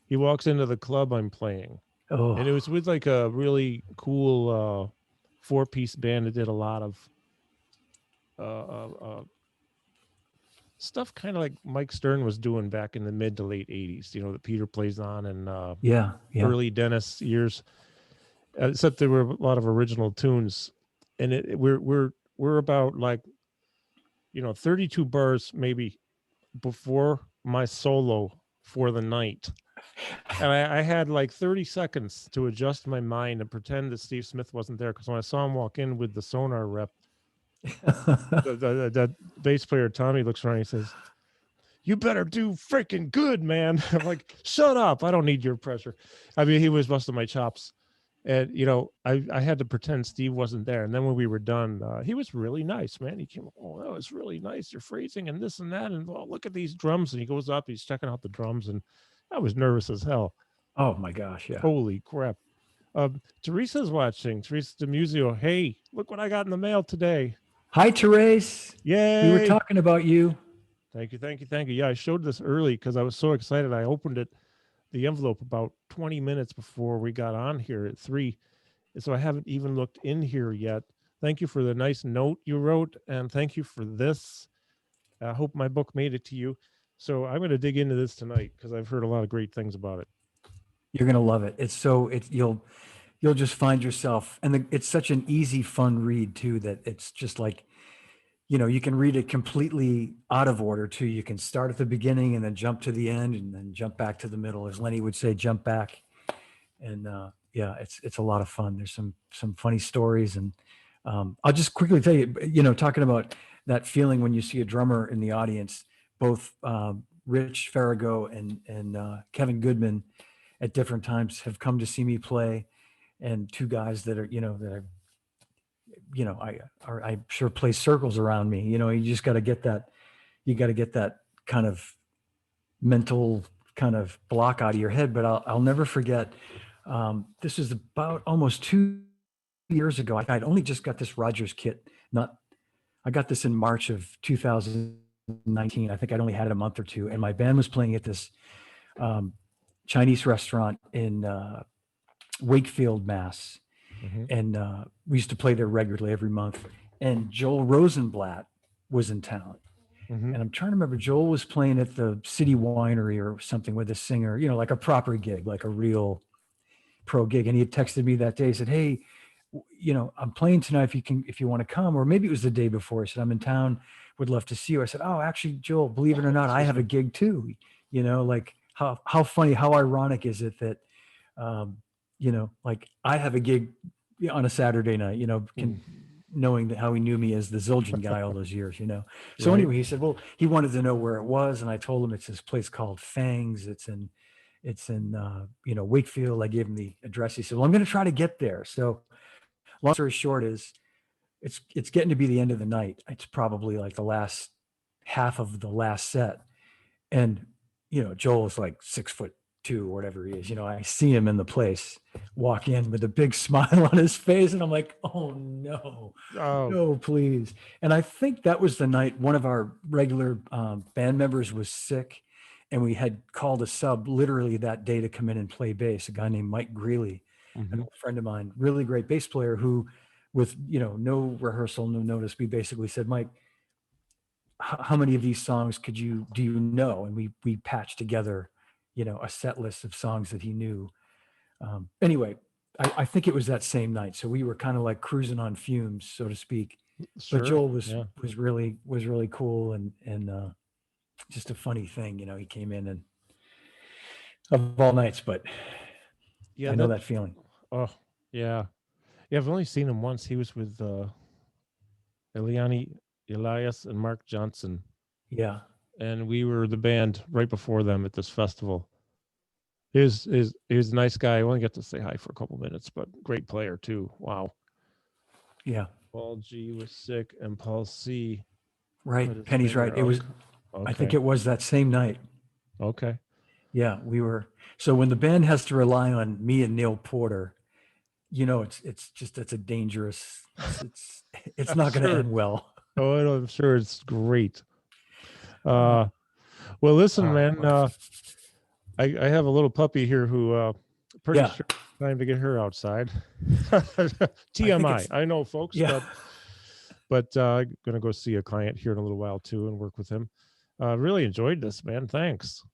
He walks into the club I'm playing, and it Oh, was with like a really cool 4-piece band that did a lot of stuff kind of like Mike Stern was doing back in the mid to late 80s, that Peter plays on, and yeah, yeah. early Dennis years, except there were a lot of original tunes. and we're about like 32 bars maybe before my solo for the night. And I had like 30 seconds to adjust my mind and pretend that Steve Smith wasn't there. Because when I saw him walk in with the sonar rep, the bass player Tommy looks around and he says, "You better do freaking good, man." I'm like, "Shut up. I don't need your pressure." I mean, he was busting my chops. And, I had to pretend Steve wasn't there. And then when we were done, he was really nice, man. He came, "Oh, that was really nice. You're phrasing and this and that. And oh, look at these drums." And he goes up, he's checking out the drums. And I was nervous as hell. Oh my gosh. Yeah. Holy crap. Teresa's watching. Teresa DeMuzio. Hey, look what I got in the mail today. Hi, Therese. Yay. We were talking about you. Thank you. Thank you. Thank you. Yeah, I showed this early because I was so excited. I opened the envelope about 20 minutes before we got on here at 3. So I haven't even looked in here yet. Thank you for the nice note you wrote. And thank you for this. I hope my book made it to you. So I'm going to dig into this tonight because I've heard a lot of great things about it. You're going to love it. You'll just find yourself, and it's such an easy, fun read too, that it's just like, you can read it completely out of order too. You can start at the beginning and then jump to the end and then jump back to the middle. As Lenny would say, jump back. And yeah, it's a lot of fun. There's some funny stories. And I'll just quickly tell you, talking about that feeling when you see a drummer in the audience, both Rich Farrago and Kevin Goodman at different times have come to see me play, and two guys that are, I sure play circles around me. You just got to get that, kind of mental kind of block out of your head. But I'll never forget, this is about almost 2 years ago. I'd only just got this Rogers kit. I got this in March of 2019. I think I'd only had it a month or two, and my band was playing at this Chinese restaurant in Wakefield, Mass. Mm-hmm. And we used to play there regularly every month. And Joel Rosenblatt was in town. Mm-hmm. And I'm trying to remember, Joel was playing at the City Winery or something with a singer, like a proper gig, like a real pro gig. And he had texted me that day. He said, "Hey, I'm playing tonight if you want to come." Or maybe it was the day before. He said, "I'm in town, would love to see you." I said, "Oh, actually, Joel, believe it or not, I have a gig too." Like how funny, how ironic is it that, like I have a gig on a Saturday night, knowing that how he knew me as the Zildjian guy all those years, So Right. anyway, he said, well, he wanted to know where it was. And I told him it's this place called Fangs. It's in Wakefield. I gave him the address. He said, well, I'm going to try to get there. So long story short is it's getting to be the end of the night. It's probably like the last half of the last set. And, Joel is like 6'2" or whatever he is. I see him in the place, walk in with a big smile on his face, and I'm like, oh no, no, please. And I think that was the night one of our regular band members was sick, and we had called a sub literally that day to come in and play bass, a guy named Mike Greeley, Mm-hmm. an old friend of mine, really great bass player who, with no rehearsal, no notice, we basically said, Mike, how many of these songs do you know? And we patched together a set list of songs that he knew. Anyway, I think it was that same night. So we were kind of like cruising on fumes, so to speak. Sure. But Joel was really cool and just a funny thing. He came in and of all nights, but yeah, I know that feeling. Oh, yeah. Yeah, I've only seen him once. He was with Elias and Mark Johnson. Yeah. And we were the band right before them at this festival. He was a nice guy. I only got to say hi for a couple minutes, but great player too. Wow. Yeah. Paul G was sick and Paul C. Right. Penny's right. It was, okay. I think it was that same night. Okay. Yeah, so when the band has to rely on me and Neil Porter, it's a dangerous, it's not going to end well. Oh, I'm sure it's great. Well, listen, man, I have a little puppy here who pretty sure it's time to get her outside. TMI. I know, folks, but I'm going to go see a client here in a little while too and work with him. Really enjoyed this, man. Thanks.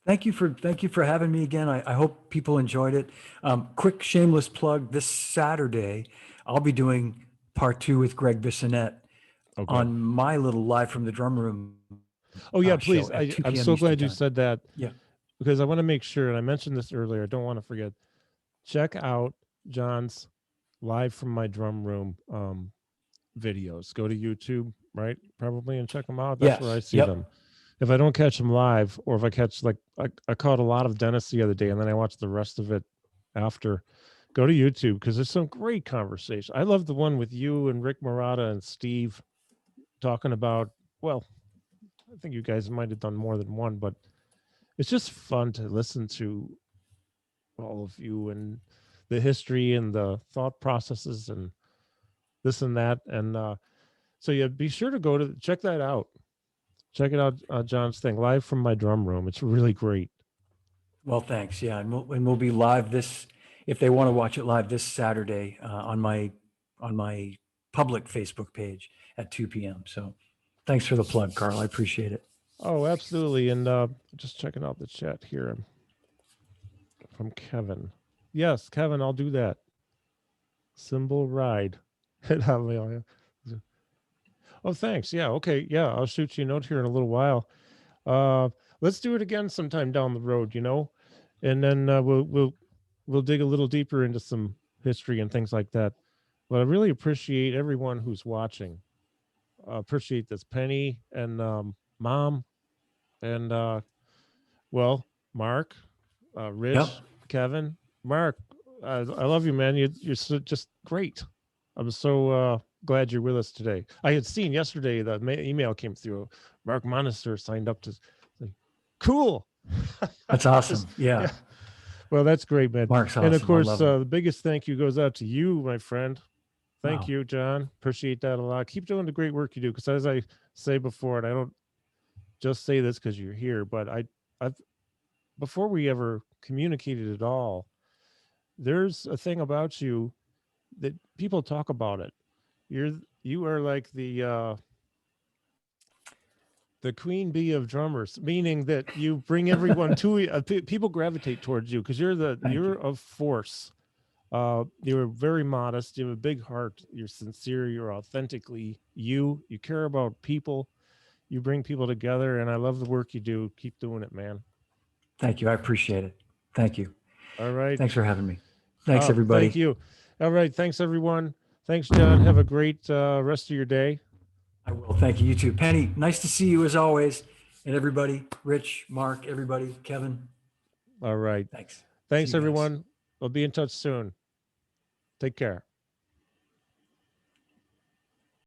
Thank you for having me again. I hope people enjoyed it. Quick shameless plug. This Saturday, I'll be doing part 2 with Greg Bissonette Okay. on my little live from the drum room. Oh yeah, show please. at 2 I'm p.m. so Eastern glad you time. said that. Yeah. Because I want to make sure, and I mentioned this earlier, I don't want to forget. Check out John's live from my drum room videos. Go to YouTube, right? Probably, and check them out. That's where I Yes. see them. If I don't catch them live, or if I catch I caught a lot of Dennis the other day, and then I watched the rest of it after. Go to YouTube because there's some great conversation. I love the one with you and Rick Murata and Steve talking about. Well, I think you guys might have done more than one, but it's just fun to listen to all of you and the history and the thought processes and this and that. And so yeah, be sure to go to check that out. Check it out, John's thing, live from my drum room. It's really great. Well, thanks. Yeah, and we'll be live if they want to watch it live this Saturday on my public Facebook page at 2 p.m. So, thanks for the plug, Carl. I appreciate it. Oh, absolutely. And just checking out the chat here from Kevin. Yes, Kevin, I'll do that. Symbol ride. Oh, thanks. Yeah. Okay. Yeah, I'll shoot you a note here in a little while. Let's do it again sometime down the road, and then we'll dig a little deeper into some history and things like that. But I really appreciate everyone who's watching. Appreciate this, Penny and Mom, and Mark, Rich, Yep. Kevin, Mark. I love you, man. You're just great. I'm so glad you're with us today. I had seen yesterday the email came through. Mark Monister signed up to. Cool. That's awesome. Yeah. Well, that's great, man. Mark's awesome. And of course, I love the biggest thank you goes out to you, my friend. Thank Wow. you, John. Appreciate that a lot. Keep doing the great work you do. Because as I say before, and I don't just say this because you're here, but I've before we ever communicated at all, there's a thing about you that people talk about it. You are like the queen bee of drummers, meaning that you bring everyone to people gravitate towards you because you're a force. You're very modest. You have a big heart. You're sincere. You're authentically you. You care about people. You bring people together, and I love the work you do. Keep doing it, man. Thank you. I appreciate it. Thank you. All right. Thanks for having me. Thanks, everybody. Thank you. All right. Thanks, everyone. Thanks, John. Have a great rest of your day. I will. Thank you. You too. Penny, nice to see you as always. And everybody, Rich, Mark, everybody, Kevin. All right. Thanks. Thanks, everyone. We'll be in touch soon. Take care.